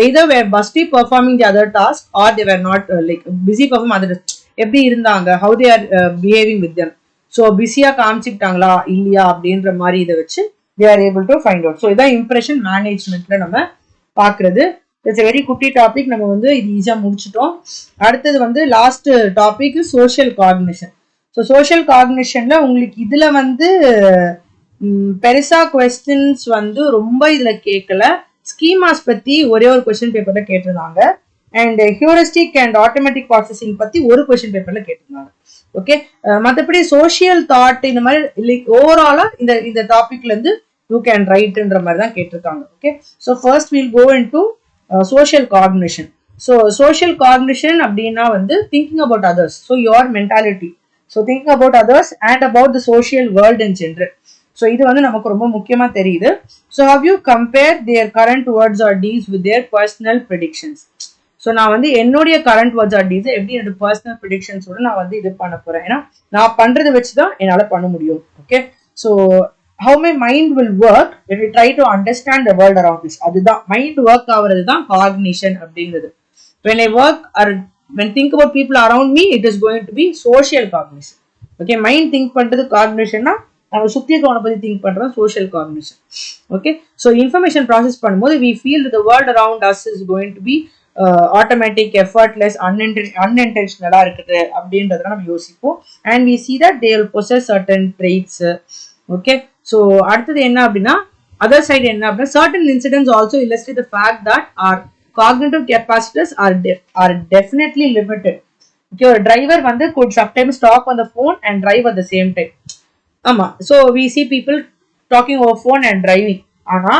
either were busy performing the other task or they were not like busy performing other எப்படி இருந்தாங்க, how they are behaving with them. So பிஸியா காமிச்சுக்கிட்டாங்களா இல்லையா அப்படின்ற மாதிரி இதை வச்சு they are able to find out. So இதான் இம்ப்ரெஷன் மேனேஜ்மெண்ட்ல நம்ம பாக்குறது. இட்ஸ் வெரி குட்டி டாபிக், நம்ம வந்து இது ஈஸியா முடிச்சிட்டோம். அடுத்தது வந்து last topic social cognition. So social காக்னிஷன்ல உங்களுக்கு இதுல வந்து பெருசா கொஸ்டின்ஸ் வந்து ரொம்ப இதுல கேட்கல. ஸ்கீமாஸ் பத்தி ஒரே ஒரு கொஸ்டின் பேப்பர்ல கேட்டிருந்தாங்க and heuristic and automatic processing பத்தி ஒரு கொஸ்டின் பேப்பர்ல கேட்டிருந்தாங்க. ஓகே, மற்றபடி சோஷியல் தாட் இந்த மாதிரி லைக் ஓவராலா இந்த டாபிக்ல இருந்து யூ கேன் ரைட்ன்ற மாதிரி தான் கேட்டிருக்காங்க. Okay, so first will go into social cognition. So social cognition அப்படின்னா வந்து thinking about others. So your mentality, so thinking about others and about the social world in general. So இது வந்து நமக்கு ரொம்ப முக்கியமா தெரியுது. So how you compare their current words or deals with their personal predictions. So நான் வந்து என்னுடைய current words or deals எப்படி என்னோட பர்சனல் ப்ரெடிக்ஷன்ஸோட நான் வந்து இது பண்ண போறேன். ஏன்னா நான் பண்றதை வச்சு தான் என்னால் பண்ண முடியும். Okay, so how my mind will work when we try to understand the world around us. அதுதான் மைண்ட் ஒர்க் ஆகுறது தான் காக்னிஷன் அப்படிங்கிறது. when I work or when think about people around me, it is going to be social cognition. Okay, mind think பண்றது காக்னிஷன்னா நம்ம சுத்தி இருக்கவனை பத்தி think பண்றது social cognition. Okay, so information process பண்ணும்போது we feel that the world around us is going to be automatic, effortless, unintentional இருக்குது அப்படின்றத நம்ம யோசிப்போம். and we see that they will possess certain traits. Okay, so அடுத்தது என்ன அப்படின்னா other side என்ன அப்படின்னா certain incidents also illustrate the fact that our cognitive capacities are definitely limited. Okay, ஒரு டிரைவர் வந்து could sometimes talk on the phone and drive at the same time. ஆமா, so we see people talking over phone and driving. ஆனா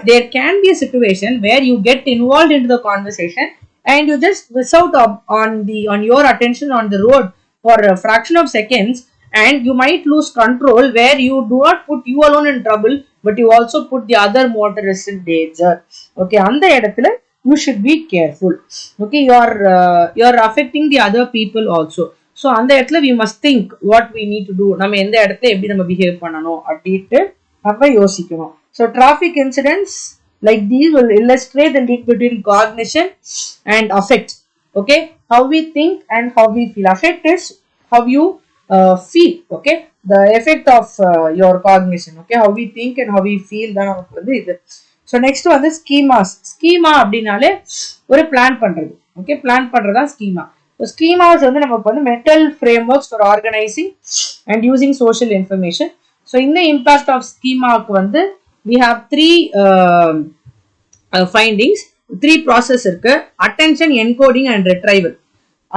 there can be a situation where you get involved into the conversation and you just miss out on your attention on the road for a fraction of seconds. And you might lose control where you do not put you alone in trouble, but you also put the other motorists in danger. Okay, அந்த இடத்துல you should be careful. Okay, you are affecting the other people also. So அந்த இடத்துல we must think what we need to do. நம்ம எந்த இடத்துல எப்படி நம்ம behave பண்ணணும் அப்படின்ட்டு நம்ம யோசிக்கணும். So traffic incidents like these will illustrate the link between cognition and affect. Okay, how we think and how we feel. Affect is how you feel. Okay, the effect of your cognition. Okay, how we think and how we feel தான் நமக்கு வந்து இது. So next வந்து schemas. Schema அப்படின்னாலே ஒரு plan பண்றது. Okay, plan பண்றதா schema. So schemas வந்து நமக்கு வந்து mental frame works for organising and using social information. So இந்த இம்பாக்ட் ஆஃப் ஸ்கீமாவுக்கு வந்து we have three findings, three process இருக்கு. attention, encoding and retrieval.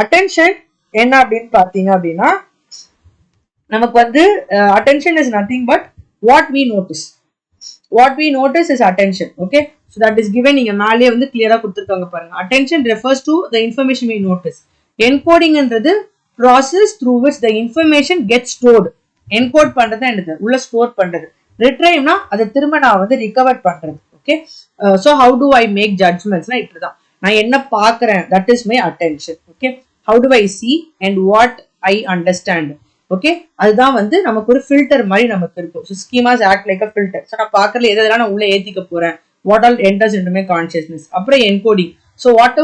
attention என்ன அப்படின்னு பார்த்தீங்க அப்படின்னா நமக்கு வந்து attention is nothing but what we notice is attention. Okay, so that is given இங்க மேலே வந்து கிளியரா கொடுத்திருக்காங்க பாருங்க. attention refers to the information we notice. encoding என்றது process through which the information gets stored. encode பண்றது என்னது உள்ள ஸ்டோர் பண்றது. retrieve-னா அதை திரும்ப நான் வந்து recover பண்றது. Okay, so how do I make judgments-னா இப்படிதான் நான் என்ன பார்க்கறேன், that is my attention. Okay, how do I see and what I understand. Okay, அதுதான் வந்து நமக்கு ஒரு ஃபில்டர் மாதிரி நமக்கு இருக்கும். So schemas act like a filter. So நான் பார்க்கறதுல எதெல்லாம் நான் உள்ள ஏற்றிக்க போறேன், what all enters into my consciousness. அப்புறம் encoding. So what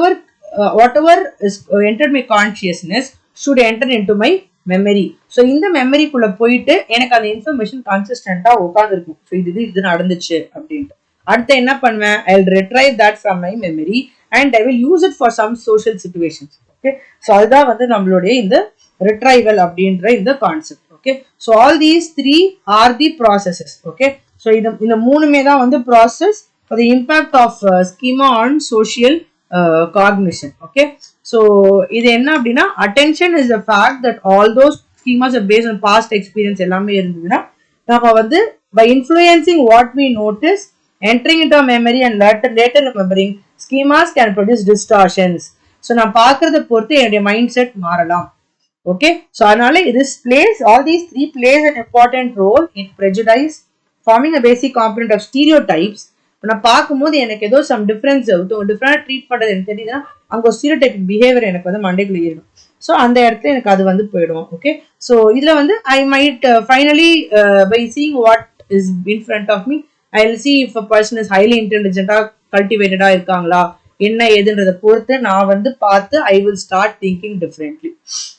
ever is enter my consciousness should enter into my memory. So இந்த மெமரிக்குள்ள போயிட்டு எனக்கு அந்த இன்ஃபர்மேஷன் கன்சிஸ்டண்டா உட்காந்துருக்கும். ஸோ இது நடந்துச்சு அப்படின்ட்டு. அடுத்து என்ன பண்ணுவேன், I will retrieve that from my memory and I will use it for some social situations. Okay, so அதுதான் வந்து நம்மளுடைய இந்த retrieval அப்படின்ற இந்த concept. Okay, so all these three are the processes. Okay, so இந்த மூணுமே தான் வந்து process for the impact of schema on social cognition. Okay, so இது என்ன அப்படின்னா attention is the fact that all those schemas are based on past experience எல்லாமே இருந்ததுன்னா நம்ம வந்து by influencing what we notice, entering into our memory and later remembering, schemas can produce distortions. So நான் பார்க்கறத பொறுத்து என்னுடைய மைண்ட் செட் மாறலாம். Okay, so அதனால this plays, all these three plays an important role in prejudice, forming a basic component of stereotypes. நான் பார்க்கும்போது எனக்கு ஏதோ சம் டிஃபரன்ஸ் டிஃப்ரெண்ட் ட்ரீட் பண்ணுறது எனக்கு தெரியுதுன்னா அங்கே ஸ்டீரியோடைபிக் பிஹேவியர் எனக்கு வந்து மண்டைக்குள்ள ஏறிடும். ஸோ அந்த இடத்துல எனக்கு அது வந்து போயிடும். ஓகே, ஸோ இதில் வந்து I might finally by seeing what is in front of me I will see if a person is highly இன்டெலிஜென்ட்டாக கல்டிவேட்டடாக இருக்காங்களா என்ன ஏதுன்றதை பொறுத்து நான் வந்து பார்த்து I will start thinking differently.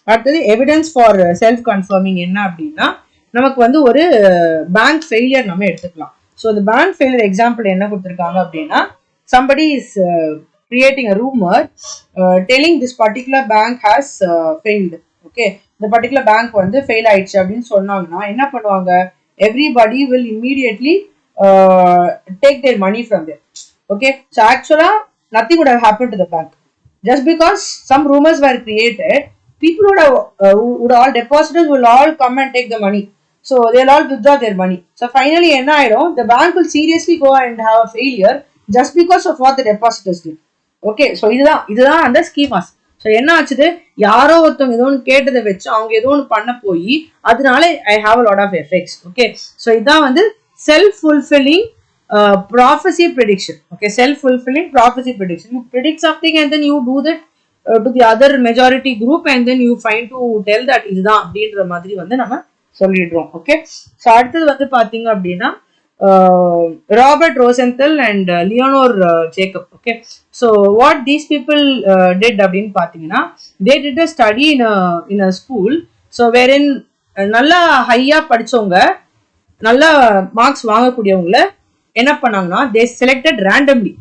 அடுத்தது எவிடன்ஸ் ஃபார் செல்ஃப் கன்ஃபர்மிங் என்ன அப்படின்னா நமக்கு வந்து ஒரு பேங்க் ஃபெயிலியர் நம்ம எடுத்துக்கலாம். ஸோ இந்த பேங்க் ஃபெயிலியர் எக்ஸாம்பிள் என்ன கொடுத்துருக்காங்க அப்படின்னா somebody is creating a rumor telling this particular bank has failed. Okay, இந்த பர்டிகுலர் பேங்க் வந்து ஃபெயில் ஆயிடுச்சு அப்படின்னு சொன்னாங்கன்னா என்ன பண்ணுவாங்க, everybody will immediately take their money from there. Okay, so actually nothing would have happened to the bank. Just because some rumors were created, people would all depositors will all come and take the money. So they'll all withdraw their money. So finally, the bank will seriously go and have a failure just because of what the depositors did. Okay, so இதுதான் அந்த schemas. So என்ன ஆச்சுது, யாரோ ஒருத்தவங்க ஏதோ ஒன்று கேட்டதை வச்சு அவங்க ஏதோ ஒன்று பண்ண போய் அதனால I have a lot of effects. Okay, so இதான் வந்து self fulfilling prophecy prediction. Okay, self-fulfilling prophecy prediction. You predict something and then you do that to the other majority group and then you find to tell that இதுதான் அப்படின்ற மாதிரி வந்து நம்ம சொல்லிடுறோம். Okay, so அடுத்தது வந்து பார்த்தீங்க அப்படின்னா Robert Rosenthal and Lenore Jacob. Okay, so what these people did அப்படின்னு பார்த்தீங்கன்னா they did a study in a school. So வேரின் நல்லா ஹையாக படித்தவங்க நல்லா மார்க்ஸ் வாங்கக்கூடியவங்கள என்ன பண்ணாங்கன்னா they selected randomly.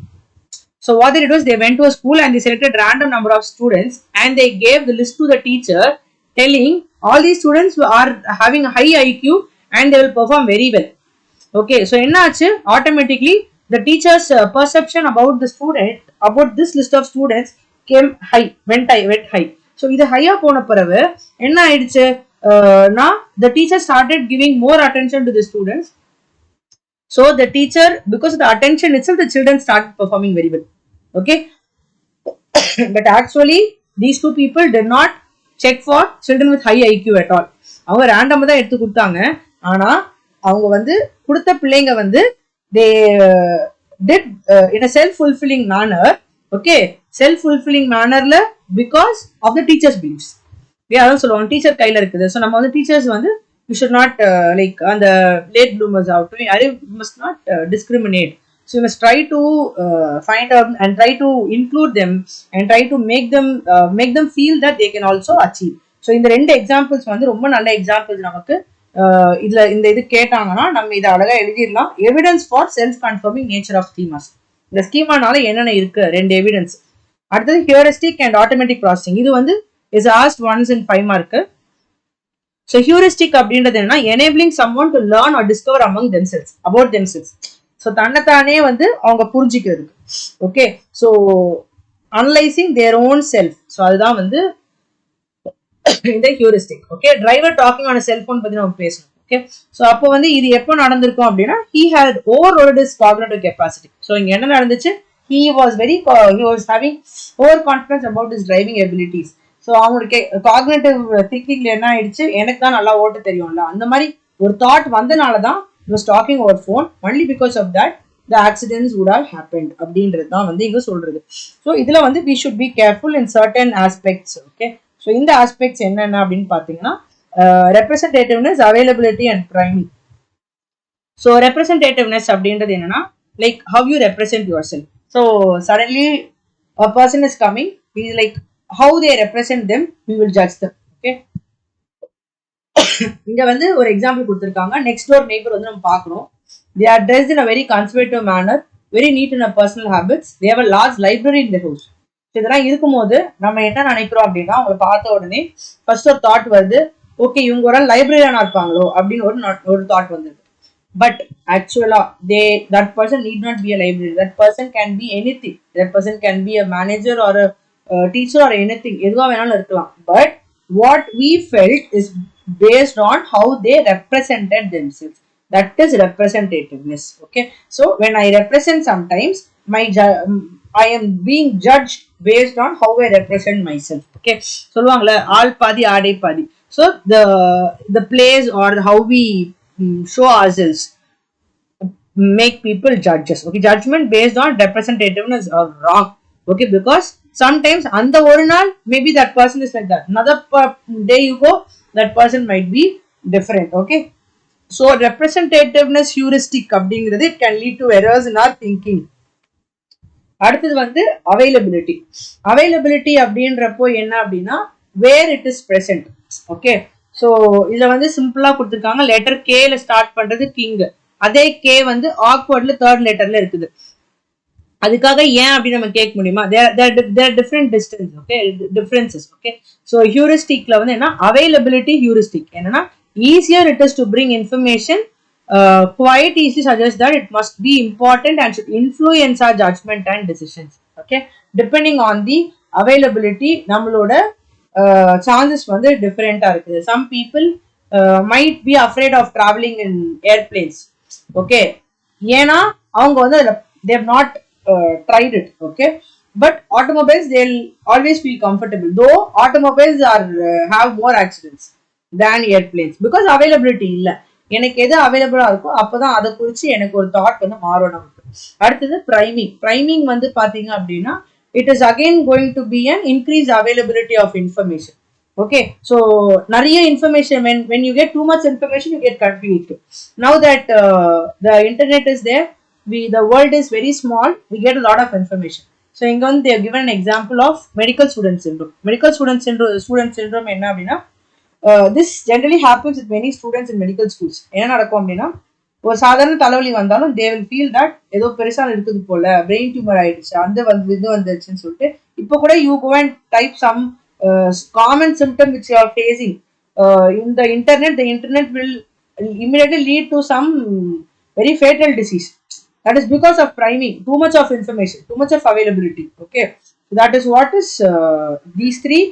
So what they did was they went to a school and they selected random number of students and they gave the list to the teacher telling all these students are having a high IQ and they will perform very well. Okay, so enna aachu, automatically the teacher's perception about the student, about this list of students came high, went high. So idu high ah pona paravu enna aiduchu na the teacher started giving more attention to the students. So the teacher, because of the attention itself, the children started performing very well. Okay, but actually these two people did not check for children with high IQ at all. அவங்க ரேண்டமா தான் எடுத்து கொடுத்தாங்க. ஆனா அவங்க வந்து கொடுத்த பிள்ளைங்க வந்து they did in a self-fulfilling manner. Okay, self-fulfilling mannerல because of the teacher's beliefs. அதான் சொல்லுவாங்க டீச்சர் கையில இருக்குது. ஸோ நம்ம வந்து டீச்சர்ஸ் வந்து you should not like on the late bloomers out, you must not discriminate. So you must try to find out and try to include them and try to make them feel that they can also achieve. So இந்த ரெண்டு examples வந்து ரொம்ப நல்ல examples. நமக்கு இதுல இந்த இது கேட்டாங்கன்னா நம்ம இதை அழகா எழுதிடலாம். Evidence for self confirming nature of schemas. இந்த ஸ்கீமானால என்னென்ன இருக்கு, ரெண்டு எவிடன்ஸ். அடுத்தது ஹியூரிஸ்டிக் அண்ட் ஆட்டோமேட்டிக் ப்ராசஸிங். இது வந்து is asked once in 5 mark. So heuristic அப்படின்றது என்னன்னா enabling someone to learn or discover about themselves. So தன்னைத்தானே வந்து அவங்க புரிஞ்சிக்கிறதுக்கு. Okay, so analysing their own self. So அதுதான் வந்து இந்த heuristic. Okay, driver talking on cellphone பத்தி நம்ம பேசணும். ஓகே, ஸோ அப்போ வந்து இது எப்போ நடந்திருக்கும் அப்படின்னா he had overloaded his cognitive capacity. So இங்க என்ன நடந்துச்சு, he was having overconfidence about his driving abilities. So அவங்களுக்கு காக்னேட்டிவ் திங்கிங்ல என்ன ஆயிடுச்சு, எனக்கு தான் நல்லா ஓட்ட தெரியும்ல அந்த மாதிரி ஒரு தாட் வந்தனால தான் was talking over phone. Only because of that the accidents would have happened அப்படின்றது தான் வந்து இங்க சொல்றது. ஸோ இதுல வந்து we should be careful in certain aspects. Okay, so இந்த ஆஸ்பெக்ட்ஸ் என்னென்ன அப்படின்னு பார்த்தீங்கன்னா ரெப்ரசன்டேட்டிவ்னஸ், அவைலபிலிட்டி அண்ட் ப்ரைமிங். ஸோ ரெப்ரசன்டேட்டிவ்னஸ் அப்படின்றது என்னன்னா like how you represent yourself. So suddenly a person is coming, he is like how they represent them, we will judge them. Okay, இங்க வந்து ஒரு example கொடுத்திருக்காங்க. நெக்ஸ்ட் டோர் நெய்பர் வந்து நம்ம பார்க்கணும். they are dressed in a very conservative manner, very neat in a personal habits, they have a large library in their house. இதெல்லாம் இருக்கும்போது நம்ம என்ன நினைக்கிறோம் அப்படின்னா அவங்களை பார்த்த உடனே ஃபர்ஸ்ட் ஒரு தாட் வருது, ஓகே இவங்க ஒரு லைப்ரரியானா இருப்பாங்களோ அப்படின்னு ஒரு தாட் வந்துருக்கு. but actually that person need not be a library. That person can be anything. That person can be a manager or a teacher or anything. எதுவா வேணாலும் இருக்கலாம். But what we felt is based on how they represented themselves. That is representativeness. Okay, so when I represent, sometimes I am being judged based on how I represent myself. Okay, சொல்லுவாங்கல ஆள் பாதி ஆடை பாதி. So the plays or how we show ourselves make people judges. Okay, judgment based on representativeness are wrong. Okay, because sometimes on the ஒரு நாள் maybe that person is like that, another day you go, that person might be different. Okay, so representativeness heuristic அப்படிங்கிறது it can lead to errors in our thinking. அடுத்தது வந்து availability அப்படின்றப்போ என்ன அப்படின்னா where it is present. Okay, so இதுல வந்து சிம்பிளா கொடுத்துருக்காங்க. லெட்டர் கேல ஸ்டார்ட் பண்றது கிங், அதே கே வந்து ஆக்வர்ட்ல தேர்ட் லெட்டர்ல இருக்குது. அதுக்காக ஏன் அப்படின்னு நம்ம கேட்க முடியுமா? There different distance. Okay, differences. Okay, so ஹியூரிஸ்டிக்ல வந்து என்ன அவைலபிலிட்டி ஹியூரிஸ்டிக் என்னன்னா easier it is to bring information, quite easily suggest that it must be important and should influence our judgment and decisions. Okay, depending on the availability நம்மளோட chances வந்து டிஃபரெண்டா இருக்குது. Some people might be afraid of traveling in airplanes. Okay, ஏன்னா அவங்க வந்து they have not tried it. Okay, but automobiles they'll always feel comfortable, though automobiles are have more accidents than airplanes because availability இல்ல. எனக்கு எது அவைலபிளா இருக்கோ அப்பதான் அதை குறிச்சு எனக்கு ஒரு தாட் வந்து மாறும் நமக்கு. அடுத்தது பிரைமிங் வந்து பாத்தீங்க அப்படின்னா it is again going to be an increased availability of information. Okay, so நிறைய information, when you get too much information you get confused. Now that the internet is there, the world is very small, we get a lot of information. So இங்க வந்து they have given an example of medical student syndrome என்ன அப்படின்னா this generally happens with many students in medical schools. என்ன நடக்கும் அப்படின்னா ஒரு சாதாரண தலைவலி வந்தாலும் they will feel that ஏதோ பெருசா இருக்குது போல, brain tumor ஆயிடுச்சு, அந்த வந்து இது வந்துச்சுன்னு சொல்லிட்டு இப்போ கூட you go and type some common symptom which you are facing in the internet will immediately lead to some very fatal disease. That is because of priming, too much of information, too much of availability. Okay, so that is what is these three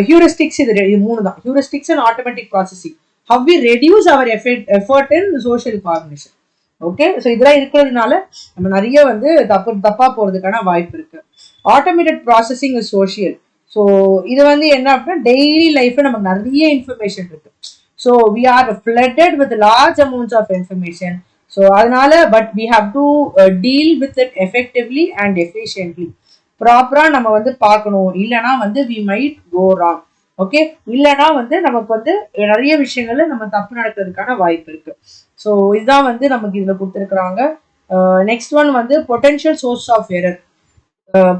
heuristics. இது மூணு தான், heuristics and automatic processing. How we reduce our effort in social cognition. Okay, so இதெல்லாம் இருக்கிறதுனால நம்ம நிறைய வந்து தப்பா போறதுக்கான வாய்ப்பு இருக்கு. Automated processing is social. So இது வந்து என்ன அப்படின்னா டெய்லி லைஃப்ல நமக்கு நிறைய இன்ஃபர்மேஷன் இருக்கு. So we are flooded with large amounts of information. So அதனால but we have to deal with it effectively and efficiently. ப்ராப்பரா நம்ம வந்து பார்க்கணும், இல்லைன்னா வந்து we might go wrong. Okay, இல்லைன்னா வந்து நமக்கு வந்து நிறைய விஷயங்கள்ல நம்ம தப்பு நடக்கிறதுக்கான வாய்ப்பு இருக்கு. ஸோ இதுதான் வந்து நமக்கு இதுல கொடுத்துருக்குறாங்க. நெக்ஸ்ட் ஒன் வந்து potential source of error.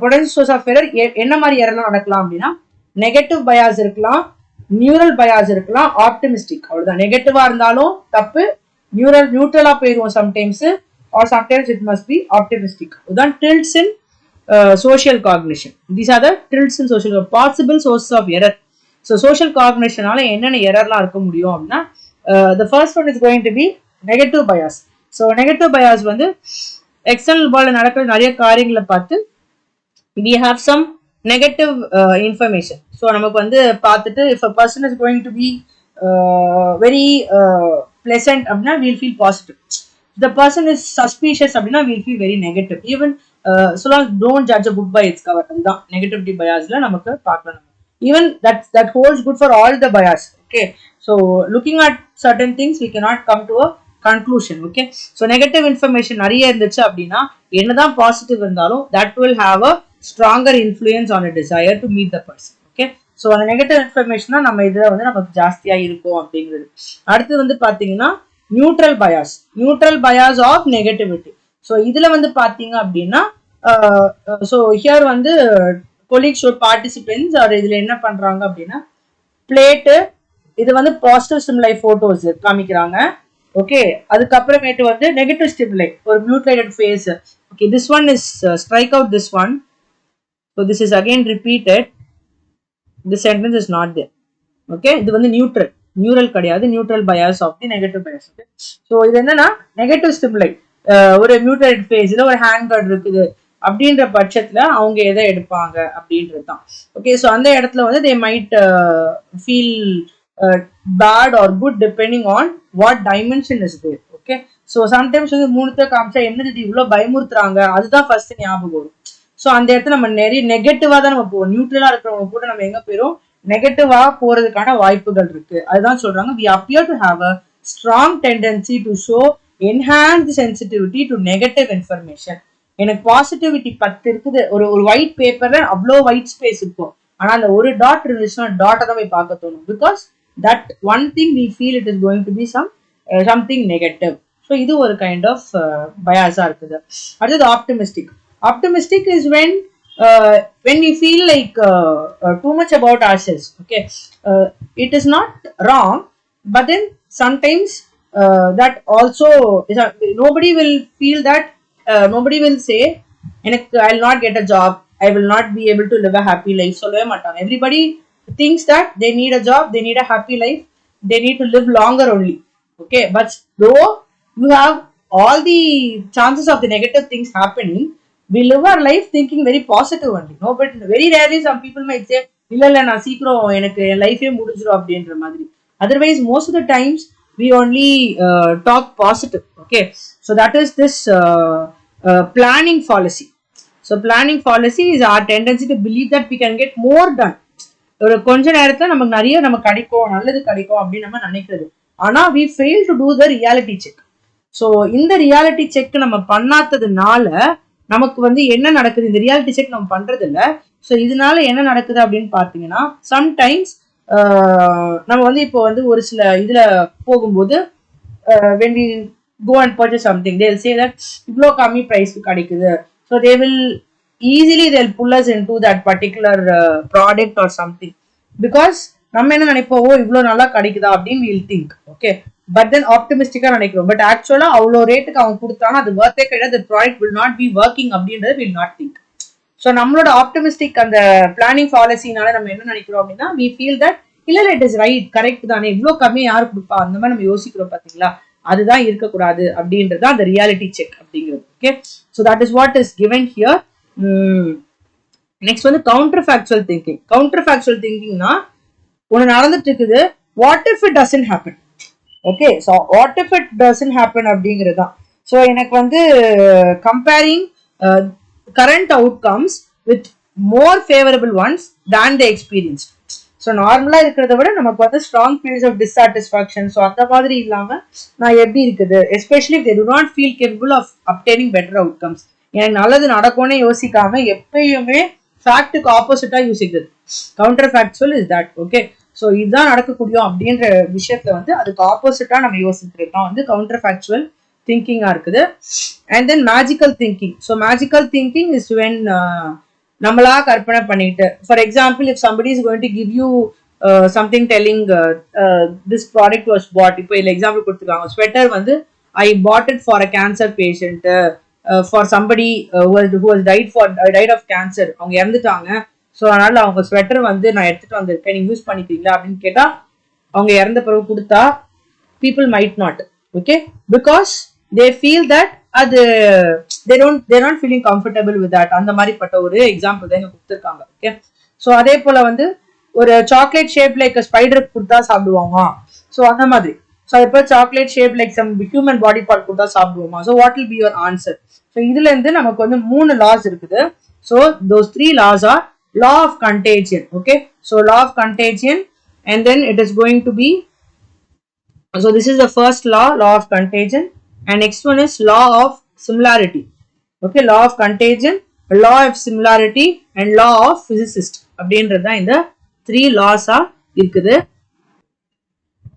Potential source of error என்ன மாதிரி எரர்லாம் நடக்கலாம் அப்படின்னா நெகட்டிவ் பயாஸ் இருக்கலாம், நியூரல் பயாஸ் இருக்கலாம், ஆப்டிமிஸ்டிக். அவ்வளவுதான். நெகட்டிவா இருந்தாலும் தப்பு, நியூட்ரலா போயிடுவோம் sometimes, or sometimes it must be optimistic. இதுதான் tilts in social cognition. These are the tilts in social possible sources of error. So social cognition ஆல என்னென்ன எரர்லாம் இருக்க முடியும் அப்படின்னா the first one is going to be negative bias. So negative bias வந்து external வேர்ல்ட்ல நடக்கிற நிறைய காரியங்களை பார்த்து we have some negative information. So நமக்கு வந்து பார்த்துட்டு if a person is going to be very pleasant அப்படின்னா we'll feel positive. If the person is suspicious அப்படின்னா we'll feel very negative. Even so long don't judge a book by its cover. அதுதான் negativity biasல நமக்கு பார்க்கலாம். Even that holds good for all the bias. Okay, so looking at certain things we cannot come to a conclusion. Okay, so negative information நிறைய இருந்துச்சு அப்படின்னா என்னதான் positive இருந்தாலும் that will have a stronger influence on a desire to meet the person. Okay, so அந்த negative information தான் நம்ம இதுல வந்து நமக்கு ஜாஸ்தியா இருக்கும் அப்படிங்கிறது. அடுத்து வந்து பாத்தீங்கன்னா neutral bias of negativity. So இதுல வந்து பாத்தீங்க அப்படின்னா ஸோ ஹியர் வந்து கொலீக்ஸ் பார்ட்டிசிபென்ட்ஸ் அவர் இதுல என்ன பண்றாங்க அப்படின்னா பிளேட்டு இது வந்து பாசிட்டிவ் ஸ்டிமுலை போட்டோஸ் காமிக்கிறாங்க. ஓகே, அதுக்கப்புறமேட்டு வந்து நெகட்டிவ் ஸ்டிமுலை ஒரு mutilated face. Okay, this one is strike out this one. So this is again repeated. This sentence is not there. Okay, இது வந்து நியூட்ரல். நியூரல் கிடையாது, neutral bias of the negative bias. So இது என்னன்னா negative stimuli, ஒரு muted ஃபேஸ்ல ஒரு hand card இருக்குது அப்படின்ற பட்சத்துல அவங்க எதை எடுப்பாங்க அப்படின்றது தான். ஓகே, ஸோ அந்த இடத்துல வந்து they might feel bad or good depending on what dimension is there. Okay, so sometimes வந்து மூணுத்த காமிச்சா என்னது இவ்வளோ பயமுறுத்துறாங்க அதுதான் ஃபர்ஸ்ட் ஞாபகம் வரும். ஸோ அந்த இடத்துல நம்ம நிறைய நெகட்டிவா தான் நம்ம போவோம். நியூட்ரலா இருக்கிறவங்க கூட நம்ம எங்க போயிரும், நெகட்டிவா போறதுக்கான வாய்ப்புகள் இருக்கு. அதுதான் சொல்றாங்க we appear to have a strong tendency to show enhanced sensitivity to negative information. எனக்கு பாசிட்டிவிட்டி 10 இருக்குது, ஒரு ஒயிட் பேப்பர்ல அவ்வளோ ஒயிட் ஸ்பேஸ் இருக்கும், ஆனா அந்த ஒரு டாட் இருந்துச்சுன்னா டாட்டை தான் போய் பார்க்க தோணும். Because that one thing we feel it is going to be something negative. So இது ஒரு கைண்ட் ஆஃப் பயாஸா இருக்குது. அடுத்தது optimistic. Optimistic is when we feel like too much about ourselves. Okay, it is not wrong, but then sometimes that also is nobody will feel that, nobody will say I'll not get a job, I will not be able to live a happy life. So everybody thinks that they need a job, they need a happy life, they need to live longer only. Okay, but though you have all the chances of the negative things happening, we live our life thinking very positive only. No, but very rarely some people might say இல்ல நான் சீக்கிரம் எனக்கு என் லைஃபே முடிஞ்சிடும் அப்படின்ற மாதிரி. Otherwise most of the times we only talk positive. Okay, so that is this planning fallacy. So planning fallacy is our tendency to believe that we can get more done. ஒரு கொஞ்ச நேரத்துல நமக்கு நிறைய நமக்கு கிடைக்கும், நல்லது கிடைக்கும் அப்படின்னு நம்ம நினைக்கிறது. ஆனா we fail to do the reality check. So இந்த ரியாலிட்டி செக் நம்ம பண்ணாததுனால நமக்கு வந்து என்ன நடக்குது, இந்த ரியாலிட்டி செக் நம்ம பண்றது இல்ல. ஸோ இதனால என்ன நடக்குது அப்படின்னு பாத்தீங்கன்னா, சம்டைம்ஸ் நம்ம வந்து இப்போ வந்து ஒரு சில இதுல போகும்போது when we go and purchase something, they will say that இவ்வளோ கம்மி ப்ரைஸ்க்கு கிடைக்குது. So they will easily they'll pull us into that particular product or something, because நம்ம என்ன நினைப்போம், இவ்வளோ நல்லா கிடைக்குதா அப்படின்னு we'll think. Okay, but then ஆப்டிமிஸ்டிக்கா நினைக்கிறோம், பட் ஆக்சுவலா அவ்வளோ ரேட்டுக்கு அவங்க கொடுத்தாங்க அது வர்த்தே கிடையாது, product will not be working அப்படின்றது வில் நாட் திங்க். ஸோ நம்மளோட ஆப்டிமிஸ்டிக் அந்த பிளானிங் பாலிசினால நம்ம என்ன நினைக்கிறோம் அப்படின்னா, வி ஃபீல் தட் இல்ல இட் இஸ் ரைட், கரெக்ட் தானே, இவ்வளோ கம்மியா யாரு கொடுப்பா, அந்த மாதிரி நம்ம யோசிக்கிறோம் பாத்தீங்களா, அதுதான் இருக்கக்கூடாது அப்படின்றது அந்த ரியாலிட்டி செக் அப்படிங்கிறது. Okay, so that is what is given here. Next வந்து counter factual thinking. Counterfactual திங்கிங்னா ஒன்று நடந்துட்டு இருக்குது, what if it doesn't happen. Okay, so what if it doesn't happen அப்படிங்கிறது தான். ஸோ எனக்கு வந்து comparing current outcomes with more favourable ones than the experience. So நார்மலாக இருக்கிறத விட நமக்கு வந்து strong feels of dissatisfaction, so அந்த மாதிரி இல்லாமல் நான் எப்படி இருக்குது, especially they do not feel capable of obtaining better outcomes. எனக்கு நல்லது நடக்கும்னே யோசிக்காம எப்பயுமே ஃபேக்டுக்கு ஆப்போசிட்டா யோசிக்கிறது. Counterfactual is that. Okay, so இதுதான் நடக்கக்கூடியும் அப்படின்ற விஷயத்துல வந்து அதுக்கு ஆப்போசிட்டா நம்ம யோசிக்கிறது தான் வந்து கவுண்டர் ஃபேக்சுவல் திங்கிங்கா இருக்குது. And then magical thinking. So magical thinking is when நம்மளா கற்பனை பண்ணிட்டு, for example if somebody is going to give you something telling this product was bought. இப்போ இதில் எக்ஸாம்பிள் கொடுத்துருக்காங்க, ஸ்வெட்டர் வந்து I bought it for a cancer patient, for somebody who has died of cancer, அவங்க இறந்துட்டாங்க. So அதனால அவங்க sweater வந்து நான் எடுத்துட்டு வந்திருக்கேன், நீங்க யூஸ் பண்ணிக்கிறீங்களா அப்படின்னு கேட்டா அவங்க இறந்த பிறகு கொடுத்தா people might not. Okay, because they feel that அது they're not feeling comfortable with that. அந்த மாதிரி பட்ட ஒரு எக்ஸாம்பிள் தான் இங்க கொடுத்துருக்காங்க. ஓகே, ஸோ அதே போல வந்து ஒரு சாக்லேட் ஷேப் லைக் ஸ்பைடர் கொடுத்தா சாப்பிடுவாங்க. ஸோ அந்த மாதிரி. ஸோ இப்போ chocolate shape like some human body part கொடுத்தா சாப்பிடுவோமா. So what will be your answer. So இதுல இருந்து நமக்கு வந்து 3 laws இருக்குது. So those 3 laws are law of contagion. Okay, so law of contagion, and then it is going to be, so this is the first law of contagion, and next one is law of similarity. Okay, law of contagion, law of similarity, and law of physicist அப்படின்றதா இந்த 3 laws இருக்குது.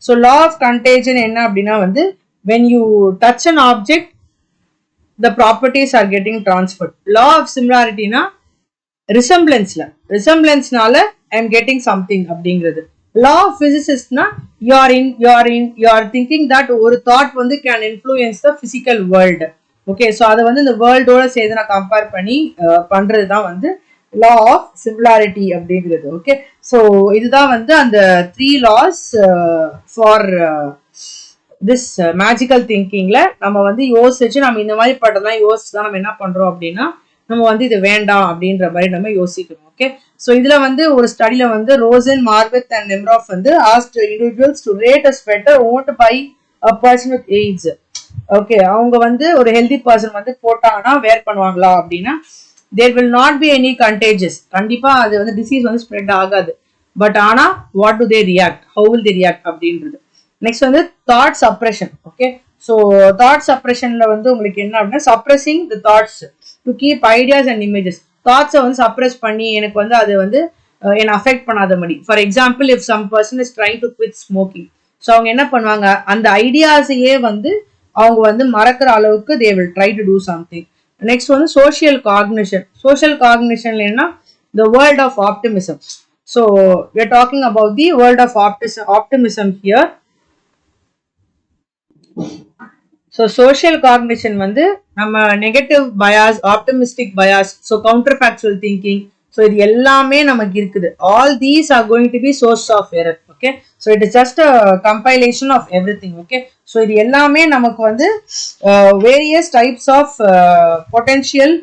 So law of contagion என்ன அப்படின்னா வந்து when you touch an object the properties are getting transferred. Law of similarity na ரிசம்பிளன்ஸ்னால I am getting something அப்படிங்கிறது. Law of பிசிசிஸ்ட்னா you are thinking that ஒரு தாட் வந்து can influence the physical world. Okay, so அதை வந்து இந்த வேர்ல்டோட சேர்த்து நான் கம்பேர் பண்ணி பண்றது தான் வந்து law of similarity அப்படிங்கிறது. ஓகே, ஸோ இதுதான் வந்து அந்த 3 laws ஃபார் திஸ் மேஜிக்கல் திங்கிங்ல நம்ம வந்து யோசிச்சு நம்ம இந்த மாதிரி படம்லாம் யோசிச்சு தான் நம்ம என்ன பண்றோம் அப்படின்னா நம்ம வந்து இது வேண்டாம் அப்படின்ற மாதிரி நம்ம யோசிக்கணும். ஓகே, ஸோ இதுல வந்து ஒரு ஸ்டடியில வந்து ரோசன், மார்வெத் அண்ட் நெம்ராஃப் வந்து asked individuals to rate a sweater ஓன்ட் by a person with AIDS. Okay, அவங்க வந்து ஒரு ஹெல்தி பர்சன் வந்து போட்டாங்கன்னா வேர் பண்ணுவாங்களா அப்படின்னா there will not be any contagious. கண்டிப்பா அது வந்து டிசீஸ் வந்து ஸ்ப்ரெட் ஆகாது. பட் ஆனா what do they react, how will they react அப்படின்றது. நெக்ஸ்ட் வந்து thought suppression. Okay, so thought சப்ரெஷன்ல வந்து உங்களுக்கு என்ன அப்படின்னா suppressing the thoughts to keep ideas and images. தாட்ஸை வந்து சப்ரெஸ் பண்ணி எனக்கு வந்து அது வந்து என்னை அஃபெக்ட் பண்ணாத மாதிரி. For example, if some person is trying to quit smoking, so அவங்க என்ன பண்ணுவாங்க, அந்த ஐடியாஸையே வந்து அவங்க வந்து மறக்கிற அளவுக்கு they will try to do something. Next வந்து சோஷியல் காக்னிஷன். சோஷியல் காக்னிஷன்ல என்ன, the world of optimism. So we are talking about the world of optimism here. So social cognition வந்து நம்ம negative bias, optimistic bias, so counter factual thinking, so இது எல்லாமே நமக்கு இருக்குது. All these are going to be source of error. Okay, so it is just a compilation of everything. Okay, so இது எல்லாமே நமக்கு வந்து various types of potential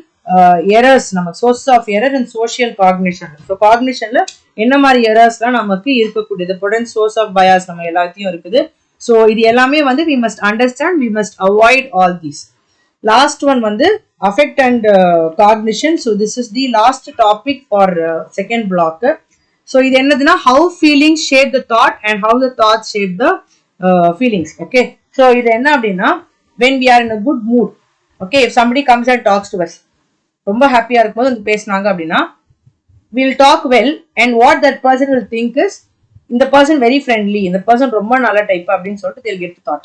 errors, நமக்கு source of error and social cognition. So காக்னிஷன்ல என்ன மாதிரி எரர்ஸ்லாம் நமக்கு இருக்கக்கூடியது, பொட்டன்ஷியல் சோர்ஸ் ஆஃப் பயாஸ் நம்ம எல்லாத்தையும் இருக்குது. ஸோ இது எல்லாமே வந்து we must understand, we must avoid all these. Last one வந்து affect and cognition. So this is the last topic for second block. So இது என்னதுன்னா how feelings shape the thought and how the thoughts shape the feelings. Okay, so இது என்ன அப்படின்னா when we are in a good mood, okay, if somebody comes and talks to us, ரொம்ப ஹாப்பியா இருக்கும்போது வந்து பேசினாங்க அப்படின்னா we'll talk well, and what that person will think is இந்த பர்சன் வெரி ஃப்ரெண்ட்லி, இந்த பர்சன் ரொம்ப நல்ல டைப் அப்படின்னு சொல்லிட்டு they'll get the thought.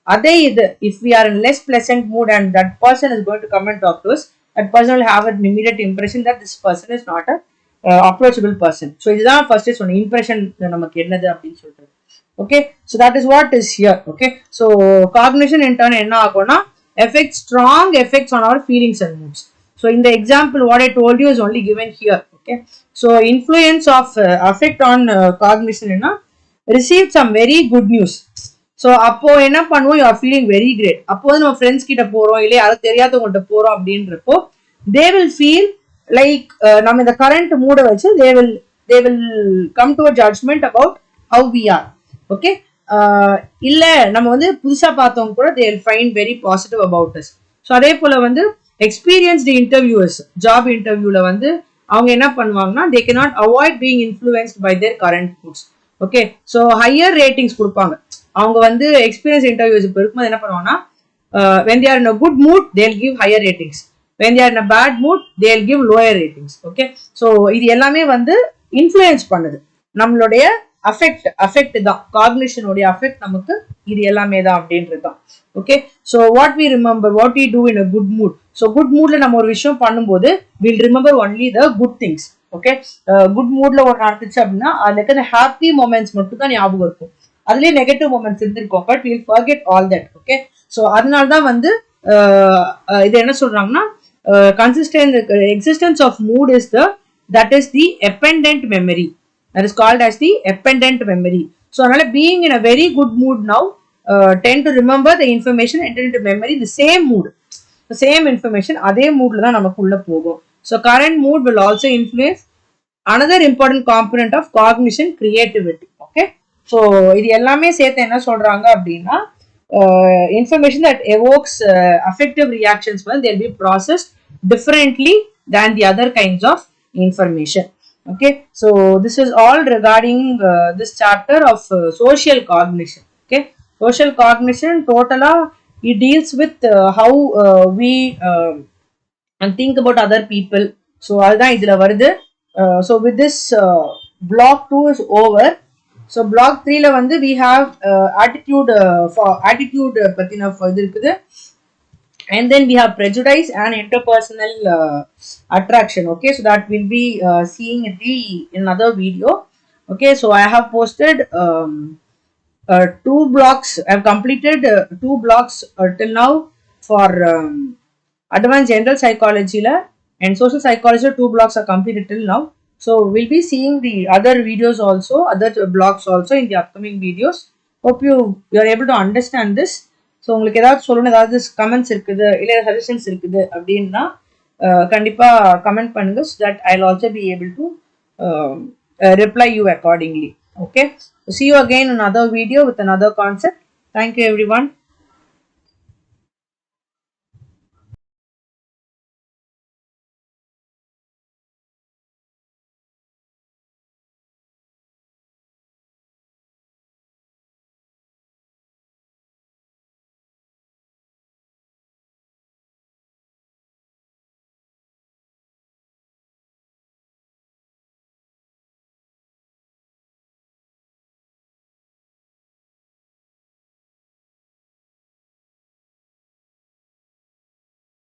அதே இது if we are in less pleasant mood and that person is going to come and talk to us, that person will have an immediate impression that this person is not a approachable person. So இதுதான் first சொன்ன impression நமக்கு என்னது அப்படின்னு சொல்லிட்டு. Okay, so that is what is here. Okay, so cognition in turn என்ன ஆகும்னா effect, strong effects on our feelings and moods. So இந்த example what I told you is only given here. Okay, so influence of affect on cognition என்ன, receive some very good news. So அப்போ என்ன பண்ணுவோம், you are feeling very great. அப்போ வந்து நம்ம friends கிட்ட போறோம், இல்லை யாரும் தெரியாதவங்கள்ட்ட போறோம் அப்படின்றப்போ தே வில் ஃபீல் லைக் நம்ம இந்த கரண்ட் மூடை வச்சு they will come to a judgment about how we are. Okay, இல்ல நம்ம வந்து புதுசா பார்த்தவங்க கூட they will find very positive about us. So அதே போல வந்து எக்ஸ்பீரியன்ஸ்டு இன்டர்வியூவர்ஸ், ஜாப் இன்டர்வியூல வந்து அவங்க என்ன பண்ணுவாங்கன்னா they cannot avoid being influenced by their current moods. Okay, so higher ratings கொடுப்பாங்க. அவங்க வந்து எக்ஸ்பீரியன்ஸ் இன்டர்வியூஸ் இப்போ இருக்கும்போது என்ன பண்ணுவாங்கன்னா when they are in a good mood they'll give higher ratings, when they are in a bad mood they'll give lower ratings. Okay, so இது எல்லாமே வந்து இன்ஃப்ளூயன்ஸ் பண்ணுது நம்மளுடைய அஃபெக்ட் தான், காக்னிஷனுடைய அஃபெக்ட் நமக்கு இது எல்லாமே தான் அப்படின்றது தான். Okay, so what we remember, what we do in a good mood. So good மூட்ல நம்ம ஒரு விஷயம் பண்ணும்போது will remember only the good things. Okay, good மூட்ல ஒரு நடந்துச்சு அப்படின்னா அதுல இருக்க ஹாப்பி மொமெண்ட்ஸ் மட்டும் தான் ஞாபகம் இருக்கும், அதுலயே நெகட்டிவ் மொமெண்ட்ஸ் இருந்திருக்கும், but will forget all that. Okay, so அதனால தான் வந்து இது என்ன சொல்றாங்கன்னா consistent existence of mood is that is the appendant memory, that is called as the appendant memory. So அதனால being in a very good mood now tend to remember the information entered into memory the same mood, the same information அதே மூட்ல தான் நமக்கு உள்ள போகும். So current mood will also influence another important component of cognition, creativity. Okay, so இது எல்லாமே சேர்த்து என்ன சொல்றாங்க அப்படின்னா information that evokes affective reactions when they'll be processed differently than the other kinds of information. Okay, so this is all regarding this chapter of social cognition. Okay, social cognition totally it deals with how we and think about other people. So adha idla varudhu. So with this block 2 is over. So block 3 la vandu we have attitude for attitude pathina idu irukudhu, and then we have prejudice and interpersonal attraction. Okay, so that will be seeing in another video. Okay, so I have posted 2 blocks. I have completed 2 blocks till now for advanced general psychology la and social psychology 2 blocks are completed till now. So we'll be seeing the other videos also, other blocks also in the upcoming videos. Hope you are able to understand this. So உங்களுக்கு ஏதாவது சொல்லணும், ஏதாவது comments இருக்குது இல்லை suggestions இருக்குது அப்படின்னா கண்டிப்பாக comment பண்ணுங்க. So that I will also be able to reply you accordingly. Okay, see you again in another video with another concept. Thank you everyone.